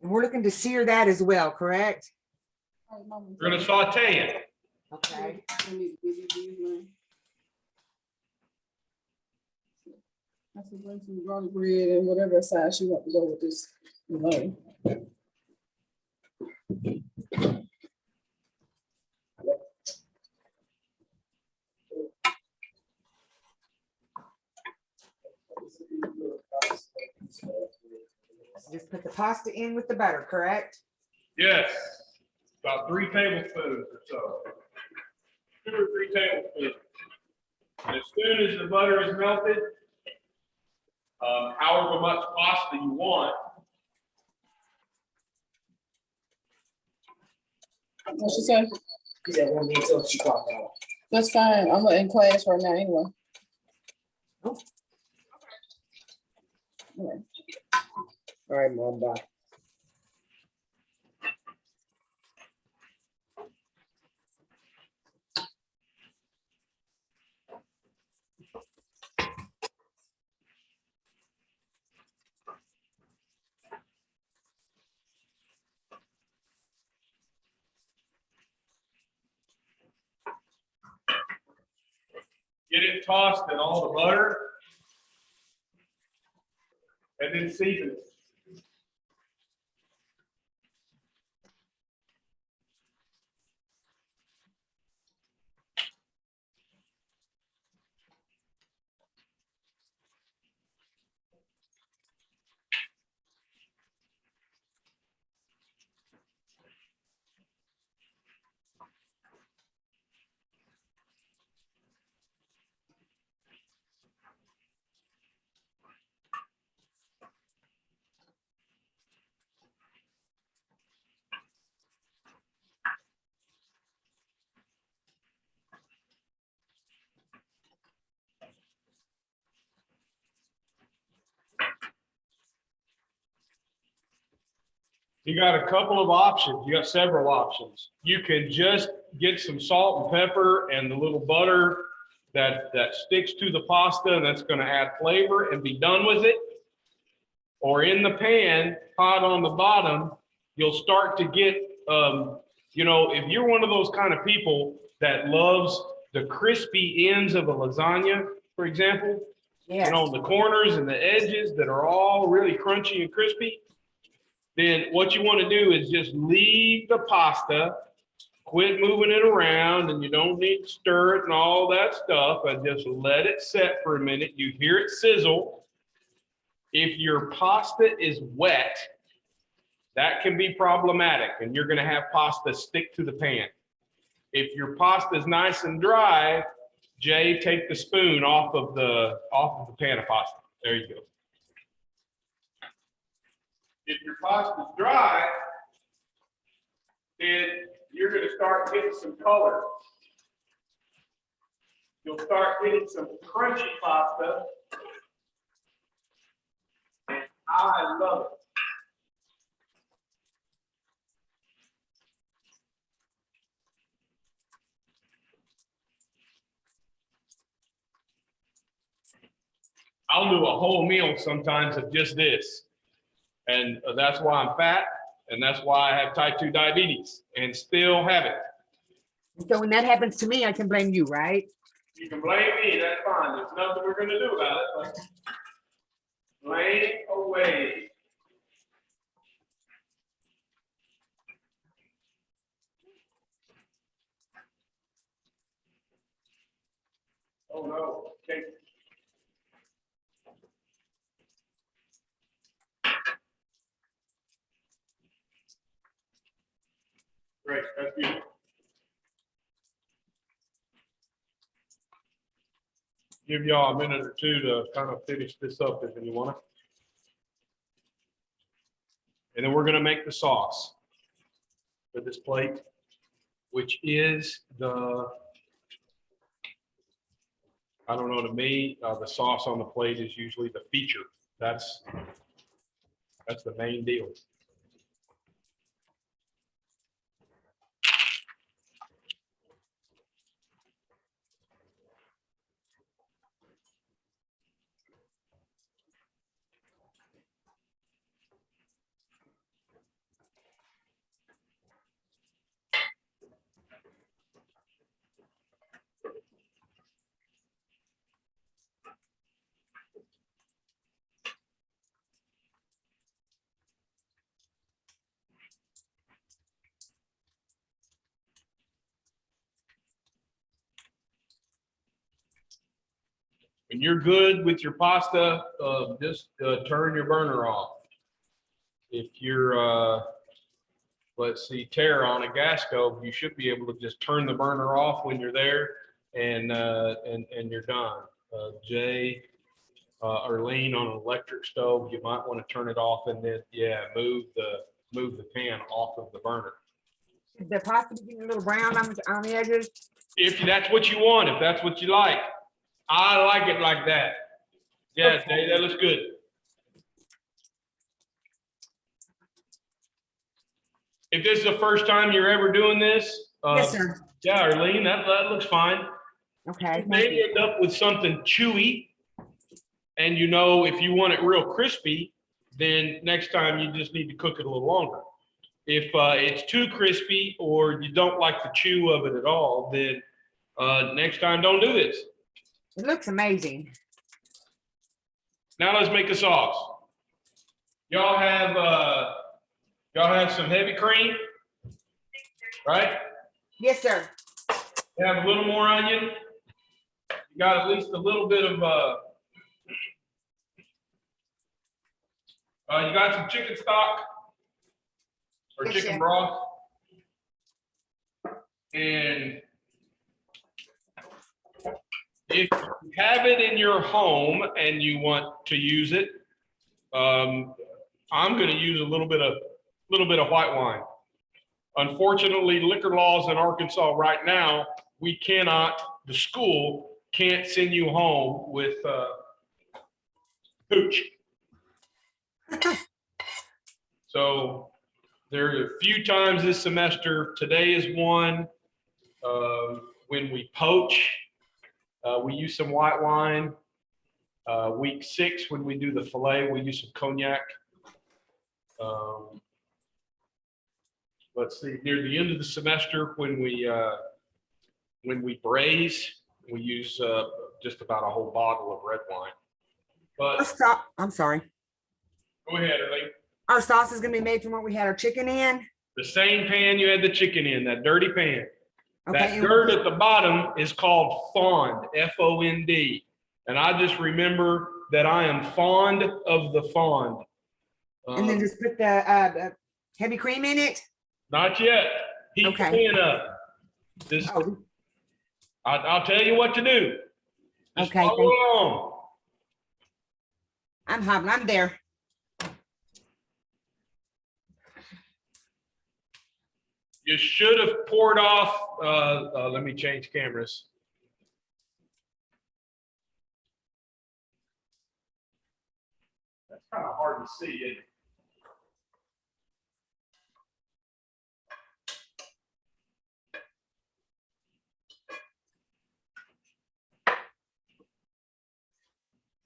And we're looking to sear that as well, correct? We're gonna saute it. Okay. I should bring some garlic bread and whatever size you want to go with this. Just put the pasta in with the butter, correct? Yes. About 3 tablespoons or so. 2 or 3 tablespoons. And as soon as the butter is melted, however much pasta you want. What she say? That's fine. I'm in class right now anyway. Oh. Okay. All right, Mom, bye. Get it tossed in all the butter. And then season it. You got a couple of options. You got several options. You can just get some salt and pepper and the little butter that sticks to the pasta, and that's going to add flavor and be done with it. or in the pan, hot on the bottom, you'll start to get, you know, if you're one of those kind of people that loves the crispy ends of a lasagna, for example, Yes. you know, the corners and the edges that are all really crunchy and crispy, then what you want to do is just leave the pasta, quit moving it around, and you don't need to stir it and all that stuff, and just let it set for a minute. You hear it sizzle. If your pasta is wet, that can be problematic, and you're going to have pasta stick to the pan. If your pasta is nice and dry, Jay, take the spoon off of the pan of pasta. There you go. If your pasta is dry, then you're going to start getting some color. You'll start getting some crunchy pasta. And I love it. I'll do a whole meal sometimes of just this. And that's why I'm fat, and that's why I have type 2 diabetes and still have it. So when that happens to me, I can blame you, right? You can blame me, that's fine. There's nothing we're gonna do about it. But blame away. Oh no, okay. Great, that's beautiful. Give y'all a minute or two to kind of finish this up if you want to. And then we're going to make the sauce for this plate, which is the, I don't know, to me, the sauce on the plate is usually the feature. That's the main deal. When you're good with your pasta, just turn your burner off. If you're, let's see, Tara, on a gas stove, you should be able to just turn the burner off when you're there, and you're done. Jay, or Lean, on an electric stove, you might want to turn it off, and then move the pan off of the burner. Is the pasta getting a little brown on the edges? If that's what you want, if that's what you like. I like it like that. Yeah, Okay. that looks good. If this is the first time you're ever doing this, Yes, sir. yeah, Arlene, that looks fine. Okay. You may end up with something chewy, and you know, if you want it real crispy, then next time you just need to cook it a little longer. If it's too crispy or you don't like the chew of it at all, then next time don't do this. It looks amazing. Now let's make the sauce. Y'all have some heavy cream, right? Yes, sir. You have a little more onion. You got at least a little bit of, you got some chicken stock or Yes, chicken sir. broth. And if you have it in your home and you want to use it, I'm going to use a little bit of white wine. Unfortunately, liquor laws in Arkansas right now, the school can't send you home with hooch. So there are a few times this semester, today is one, when we poach, we use some white wine. Week 6, when we do the filet, we use some cognac. Let's see, near the end of the semester, when we braise, we use just about a whole bottle of red wine. Our But sauce, I'm sorry. go ahead, Lee. Our sauce is gonna be made from what we had our chicken in. The same pan you had the chicken in, that dirty pan. Okay. That dirt at the bottom is called fond, F-O-N-D. And I just remember that I am fond of the fond. And then just put the heavy cream in it. Not yet. Heat the Okay. pan up. Just, Oh, I'll tell you what to do. Just Okay, follow thank- along. I'm hopping. I'm there. You should have poured off, let me change cameras. That's kind of hard to see, isn't it?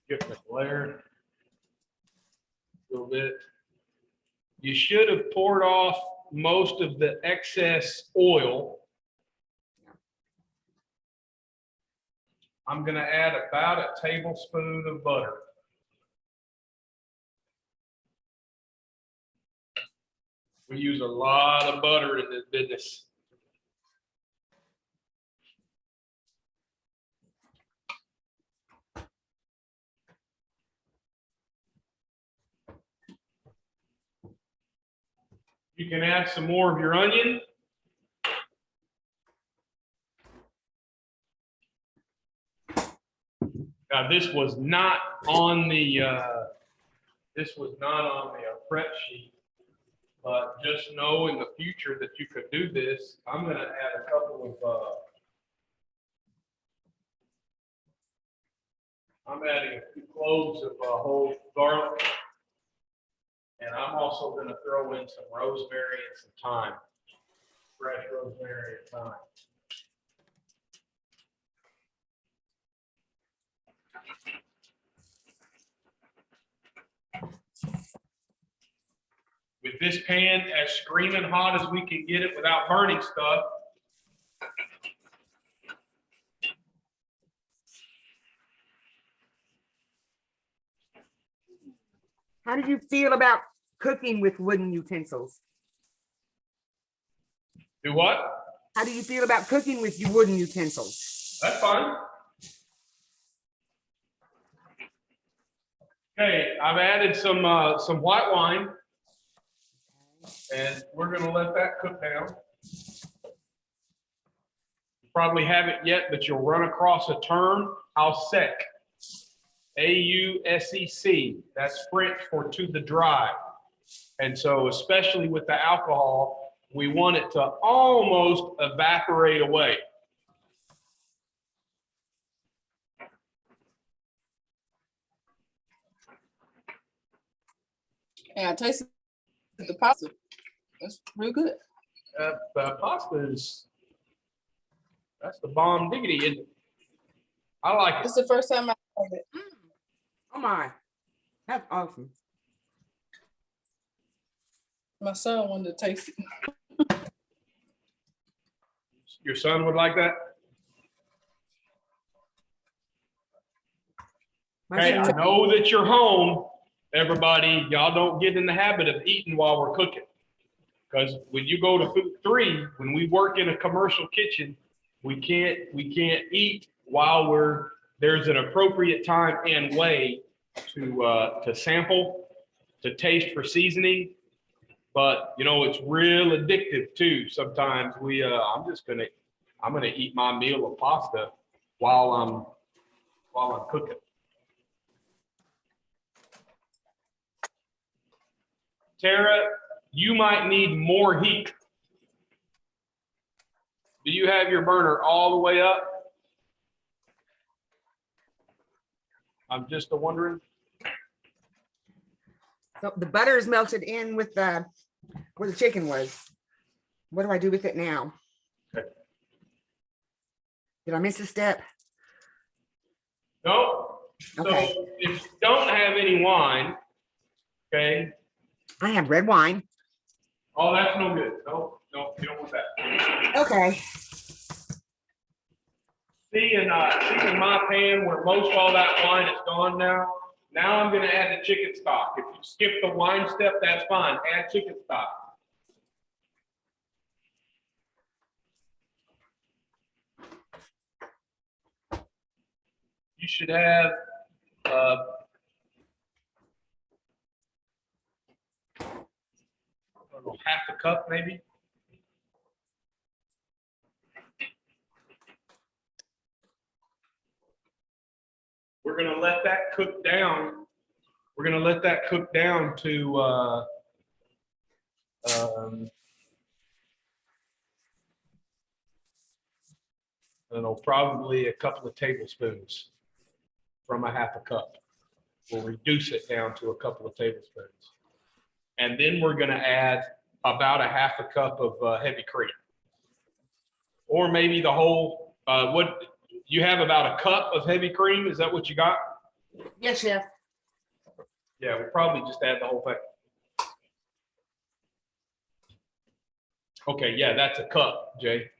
Get the glare. A little bit. You should have poured off most of the excess oil. I'm gonna add about a tablespoon of butter. We use a lot of butter in this business. You can add some more of your onion. Now, this was not on the prep sheet, but just know in the future that you could do this. I'm gonna add a couple of, I'm adding a few cloves of whole garlic. And I'm also gonna throw in some rosemary and some thyme, fresh rosemary and thyme. With this pan as screaming hot as we can get it without burning stuff. How did you feel about cooking with wooden utensils? Do what? How do you feel about cooking with your wooden utensils? That's fine. Okay, I've added some white wine. And we're gonna let that cook down. You probably haven't yet, but you'll run across a term, AUSEC. A-U-S-E-C. That's French for to the dry. And so especially with the alcohol, we want it to almost evaporate away. And I tasted the pasta. That's real good. The pasta is, that's the bomb diggity, isn't it? I like it. It's the first time I tried it. Oh my, that's awesome. My son wanted to taste it. Your son would like that? Hey, I know that you're home, everybody. Y'all don't get in the habit of eating while we're cooking. Because when you go to food 3, when we work in a commercial kitchen, we can't eat while there's an appropriate time and way to sample, to taste for seasoning. But you know, it's real addictive too. Sometimes I'm gonna eat my meal of pasta while I'm cooking. Tara, you might need more heat. Do you have your burner all the way up? I'm just wondering. So the butter is melted in with the where the chicken was. What do I do with it now? Okay. Did I miss a step? No, Okay. So if you don't have any wine, okay, I have red wine. oh, that's no good. No, no, you don't want that. Okay. See in my pan where most all that wine is gone now. Now I'm gonna add the chicken stock. If you skip the wine step, that's fine. Add chicken stock. You should have I don't know, half a cup maybe. We're gonna let that cook down. We're gonna let that cook down to I don't know, probably a couple of tablespoons from a half a cup. We'll reduce it down to a couple of tablespoons. And then we're gonna add about a half a cup of heavy cream. Or maybe the whole, what, you have about a cup of heavy cream? Is that what you got? Yes, chef. Yeah, we'll probably just add the whole thing. Okay, yeah, that's a cup, Jay.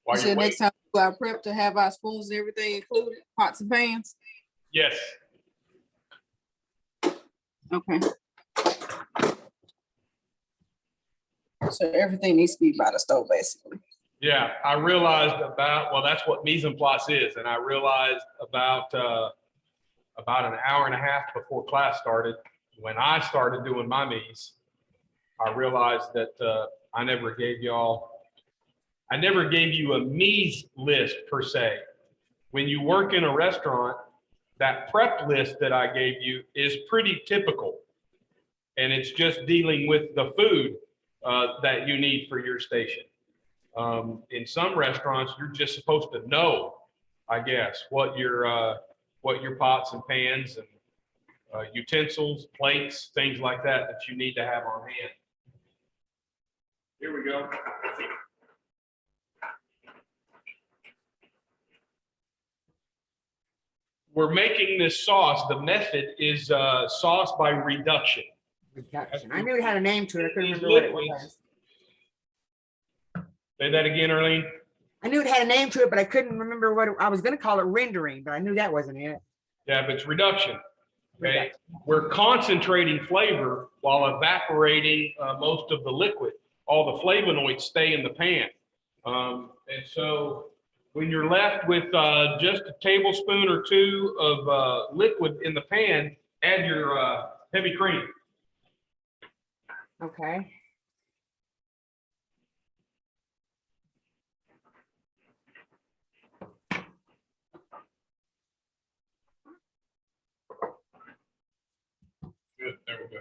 While So you're next waiting. time we do our prep to have our spoons and everything included, pots and pans. Yes. Okay. So everything needs to be by the stove, basically. Yeah, I realized about, well, that's what mise en place is. And I realized about an hour and a half before class started, when I started doing my mise, I realized that I never gave you a mise list per se. When you work in a restaurant, that prep list that I gave you is pretty typical. And it's just dealing with the food that you need for your station. In some restaurants, you're just supposed to know, I guess, what your pots and pans and utensils, plates, things like that that you need to have on hand. Here we go. We're making this sauce. The method is sauce by reduction. Reduction. I knew it had a name to it. I couldn't remember what it was. Say that again, Arlene. I knew it had a name to it, but I couldn't remember what I was going to call it rendering, but I knew that wasn't it. Yeah, but it's reduction. Okay, we're concentrating flavor while evaporating most of the liquid. All the flavonoids stay in the pan. And so when you're left with just a tablespoon or two of liquid in the pan, add your heavy cream. Okay. Good, there we go.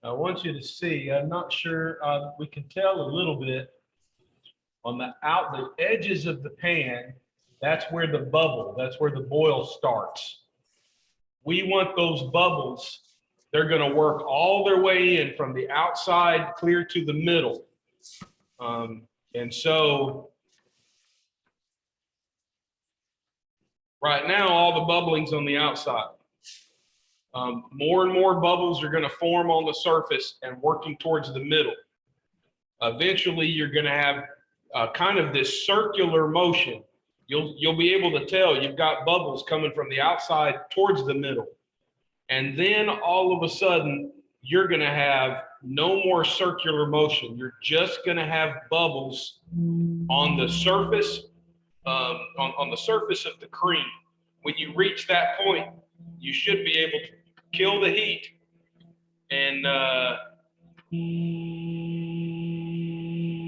I want you to see, I'm not sure, we can tell a little bit on the edges of the pan, that's where the boil starts. We want those bubbles, they're gonna work all their way in from the outside clear to the middle. And so right now, all the bubbling's on the outside. More and more bubbles are going to form on the surface and working towards the middle. Eventually, you're going to have kind of this circular motion. You'll be able to tell you've got bubbles coming from the outside towards the middle. And then all of a sudden, you're going to have no more circular motion. You're just going to have bubbles on the surface, on the surface of the cream. When you reach that point, you should be able to kill the heat and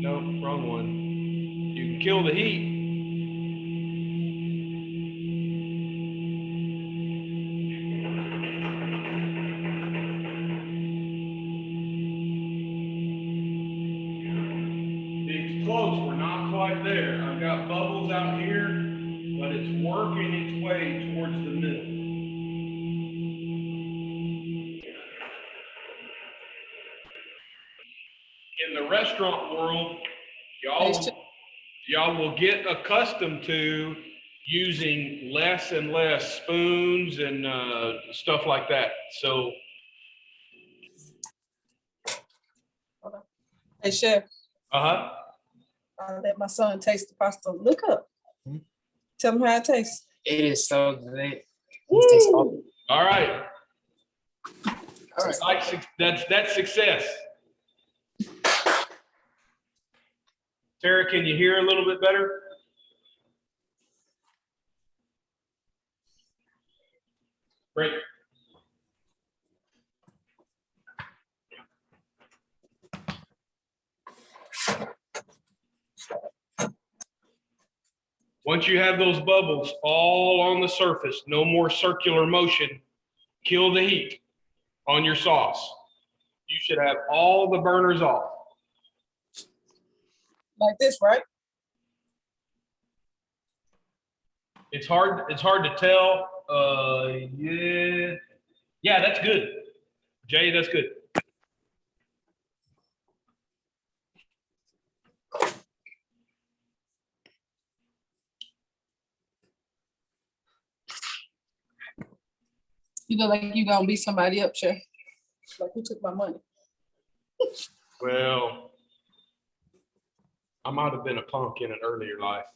no, wrong one. You can kill the heat. It's close, we're not quite there. I've got bubbles out here, but it's working its way towards the middle. In the restaurant world, y'all will get accustomed to using less and less spoons and stuff like that. So, Hey, Chef, uh-huh. I let my son taste the pasta. Look up. Tell him how it tastes. It is so good. Woo! All right. All right. Like, that's success. Tara, can you hear a little bit better? Great. Once you have those bubbles all on the surface, no more circular motion, kill the heat on your sauce. You should have all the burners off. Like this, right? It's hard to tell. Yeah, that's good. Jay, that's good. You look like you gonna beat somebody up, Chef. Like who took my money? Well, I might have been a punk in an earlier life.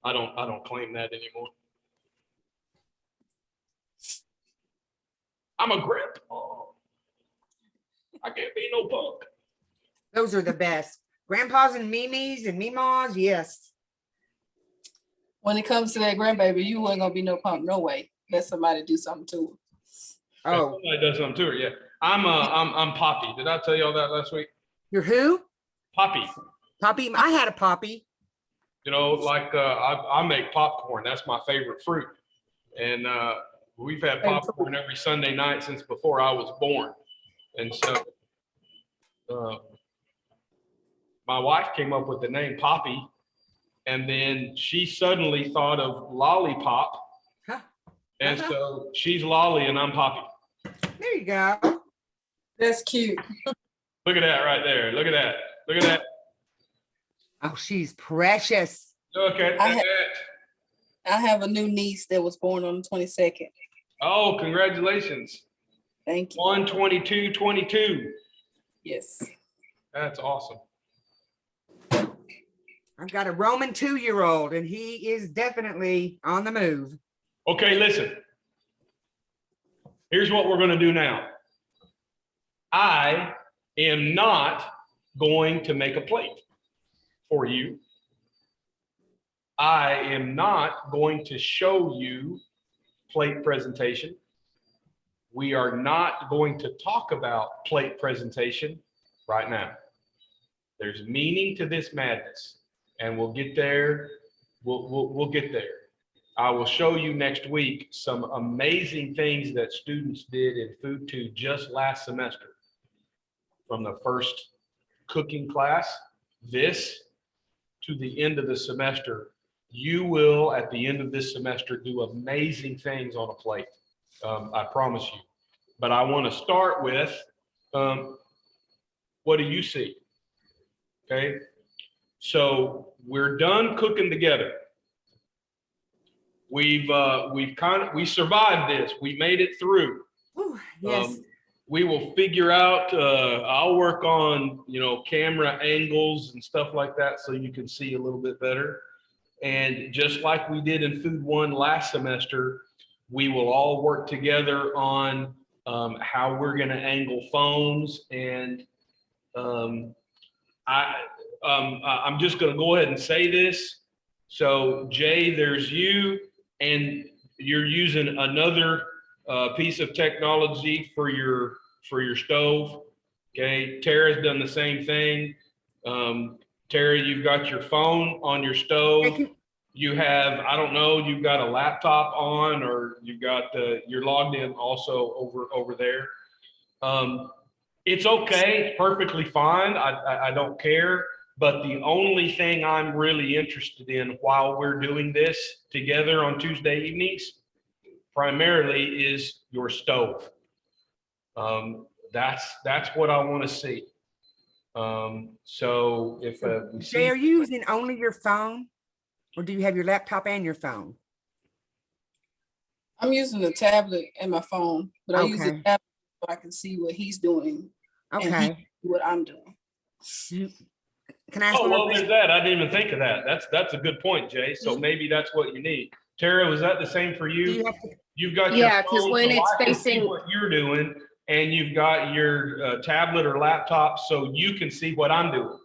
I don't claim that anymore. I'm a grandpa. I can't be no punk. Those are the best. Grandpas and Mimis and Mimas, yes. When it comes to that grandbaby, you ain't gonna be no punk, no way. Let somebody do something to her. Oh, Somebody does something to her. Yeah, I'm Poppy. Did I tell y'all that last week? you're who? Poppy. Poppy. I had a Poppy. You know, like I make popcorn. That's my favorite fruit, and we've had popcorn every Sunday night since before I was born. And so, my wife came up with the name Poppy, and then she suddenly thought of lollipop, Huh. and so she's Lolly and I'm Poppy. There you go. That's cute. Look at that right there. Look at that. Look at that. Oh, she's precious. Look at I that. I have a new niece that was born on the 22nd. Oh, congratulations. Thank you. 1/22/22. Yes. That's awesome. I've got a Roman 2-year-old, and he is definitely on the move. Okay, listen. Here's what we're going to do now. I am not going to make a plate for you. I am not going to show you plate presentation. We are not going to talk about plate presentation right now. There's meaning to this madness, and we'll get there. We'll get there. I will show you next week some amazing things that students did in Food 2 just last semester. From the first cooking class, this, to the end of the semester, you will, at the end of this semester, do amazing things on a plate. I promise you. But I want to start with, what do you see? Okay. So we're done cooking together. we survived this. We made it through. Ooh, yes. We will figure out, I'll work on, camera angles and stuff like that so you can see a little bit better. And just like we did in Food 1 last semester, we will all work together on how we're going to angle phones. And I'm just going to go ahead and say this. So Jay, there's you, and you're using another piece of technology for your stove. Okay, Tara's done the same thing. Tara, you've got your phone on your stove. You have, I don't know, you've got a laptop on, or you've got you're logged in also over there. It's okay, it's perfectly fine. I don't care. But the only thing I'm really interested in while we're doing this together on Tuesday evenings, primarily, is your stove. That's what I want to see. So if we see, Jay, are you using only your phone, or do you have your laptop and your phone? I'm using the tablet and my phone, but I use the Okay. tablet so I can see what he's doing and he Okay. what I'm doing. Can I ask oh, one more well, question? there's that. I didn't even think of that. That's a good point, Jay. So maybe that's what you need. Tara, was that the same for Do you? you have to- You've got Yeah, your 'cause phone, when so it's I can see facing- what you're doing, and you've got your tablet or laptop, so you can see what I'm doing.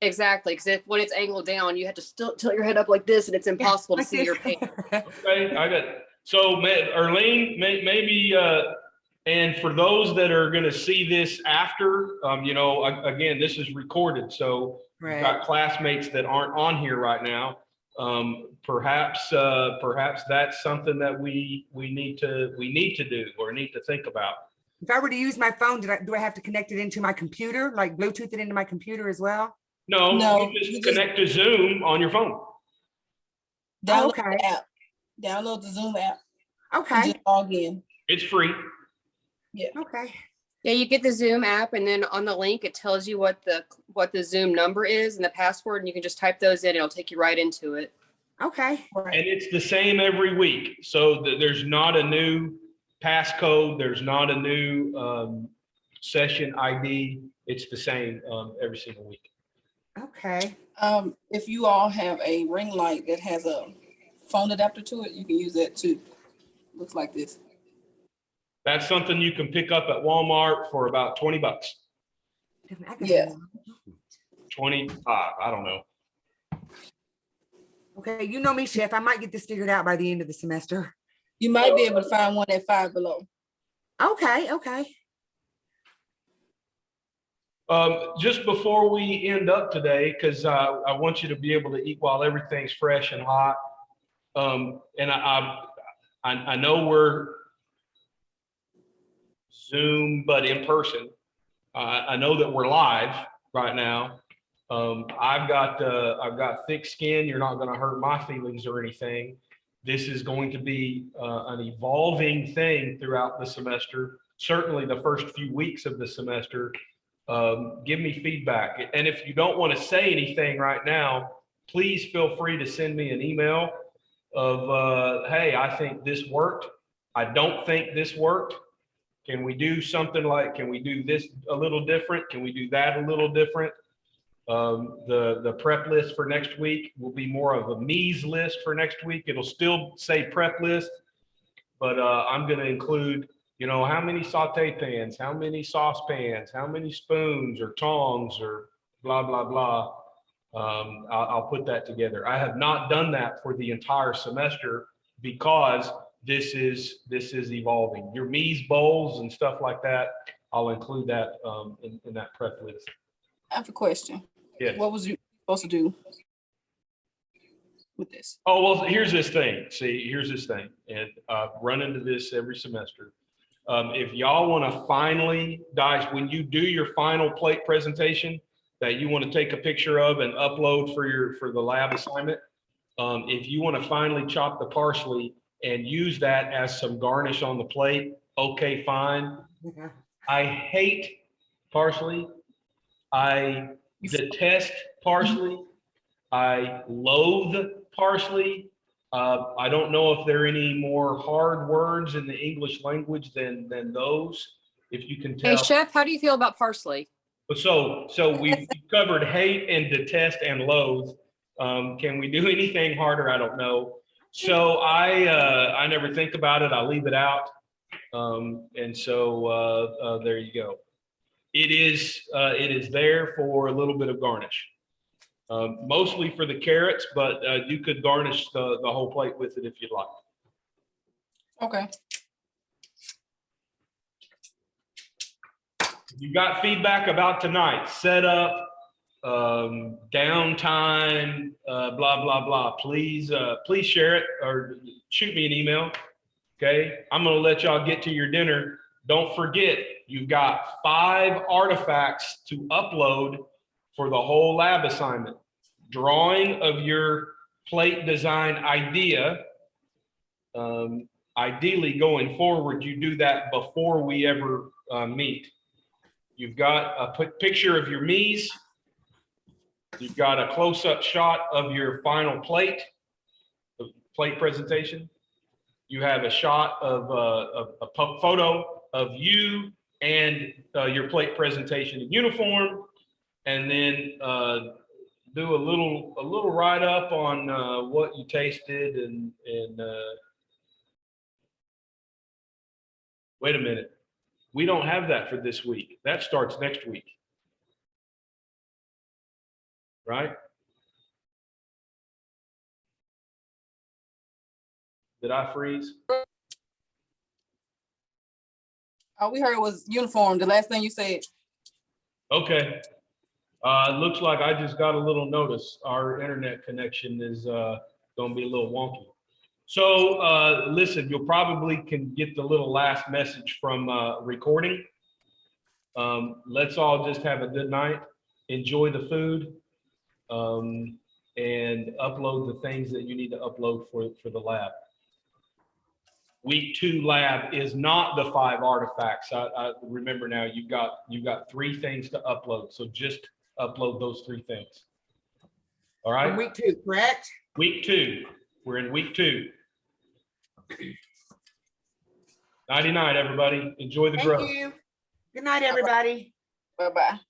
Exactly, because when it's angled down, you have to still tilt your head up like this, and it's impossible to like see this. your page. Okay, I got it. So, Arlene, maybe, and for those that are going to see this after, again, this is recorded, so you've Right. got classmates that aren't on here right now. Perhaps that's something that we need to do or need to think about. If I were to use my phone, do I have to connect it into my computer, like Bluetooth it into my computer as well? No, No, you just you just- connect to Zoom on your phone. Download Okay. the app. Download the Zoom app. And Okay. just log in. It's free. Okay. Yeah, you get the Zoom app, and then on the link, it tells you what the Zoom number is and the password, and you can just type those in. It'll take you right into it. Okay. Right. And it's the same every week. So there's not a new passcode. There's not a new session ID. It's the same every single week. Okay. If you all have a ring light that has a phone adapter to it, you can use that too. Looks like this. That's something you can pick up at Walmart for about $20. Yeah. 25, I don't know. Okay. You know me, Chef. I might get this figured out by the end of the semester. You might be able to find one at Five Below. Okay. Okay. Just before we end up today, because I want you to be able to eat while everything's fresh and hot. And I know we're Zoom, but in person. I know that we're live right now. I've got thick skin. You're not going to hurt my feelings or anything. This is going to be an evolving thing throughout the semester. Certainly the first few weeks of the semester. Give me feedback. And if you don't want to say anything right now, please feel free to send me an email of, hey, I think this worked. I don't think this worked. Can we do something like, can we do this a little different? Can we do that a little different? The prep list for next week will be more of a me's list for next week. It'll still say prep list, but I'm going to include, how many saute pans, how many saucepans, how many spoons or tongs or blah, blah, blah. I'll put that together. I have not done that for the entire semester because this is evolving. Your me's bowls and stuff like that, I'll include that in that prep list. I have a question. Yes. What was you supposed to do with this? Oh, well, here's this thing. See, here's this thing. And run into this every semester. If y'all want to finally, guys, when you do your final plate presentation that you want to take a picture of and upload for the lab assignment, if you want to finally chop the parsley and use that as some garnish on the plate, okay, fine. Okay. I hate parsley. I detest parsley. I loathe parsley. I don't know if there are any more hard words in the English language than those, if you can Hey, tell. chef, how do you feel about parsley? So we've covered hate and detest and loathe. Can we do anything harder? I don't know. So I never think about it. I leave it out. And so there you go. It is there for a little bit of garnish. Mostly for the carrots, but you could garnish the whole plate with it if you'd like. Okay. You got feedback about tonight, setup, downtime, blah, blah, blah. Please share it or shoot me an email. Okay. I'm going to let y'all get to your dinner. Don't forget, you've got 5 artifacts to upload for the whole lab assignment. Drawing of your plate design idea. Ideally, going forward, you do that before we ever meet. You've got a picture of your mise. You've got a close-up shot of your final plate, the plate presentation. You have a shot of a photo of you and your plate presentation in uniform, and then do a little write-up on what you tasted and wait a minute. We don't have that for this week. That starts next week. Right? Did I freeze? All we heard was uniform, the last thing you said. Okay. It looks like I just got a little notice. Our internet connection is going to be a little wonky. So listen, you'll probably can get the little last message from recording. Let's all just have a good night. Enjoy the food. And upload the things that you need to upload for the lab. Week 2 lab is not the 5 artifacts. I remember now you've got 3 things to upload. So just upload those 3 things. All right. On week 2, correct? Week 2. We're in week 2. Nighty night, everybody. Enjoy the growth. Thank you. Good night, everybody. Bye-bye.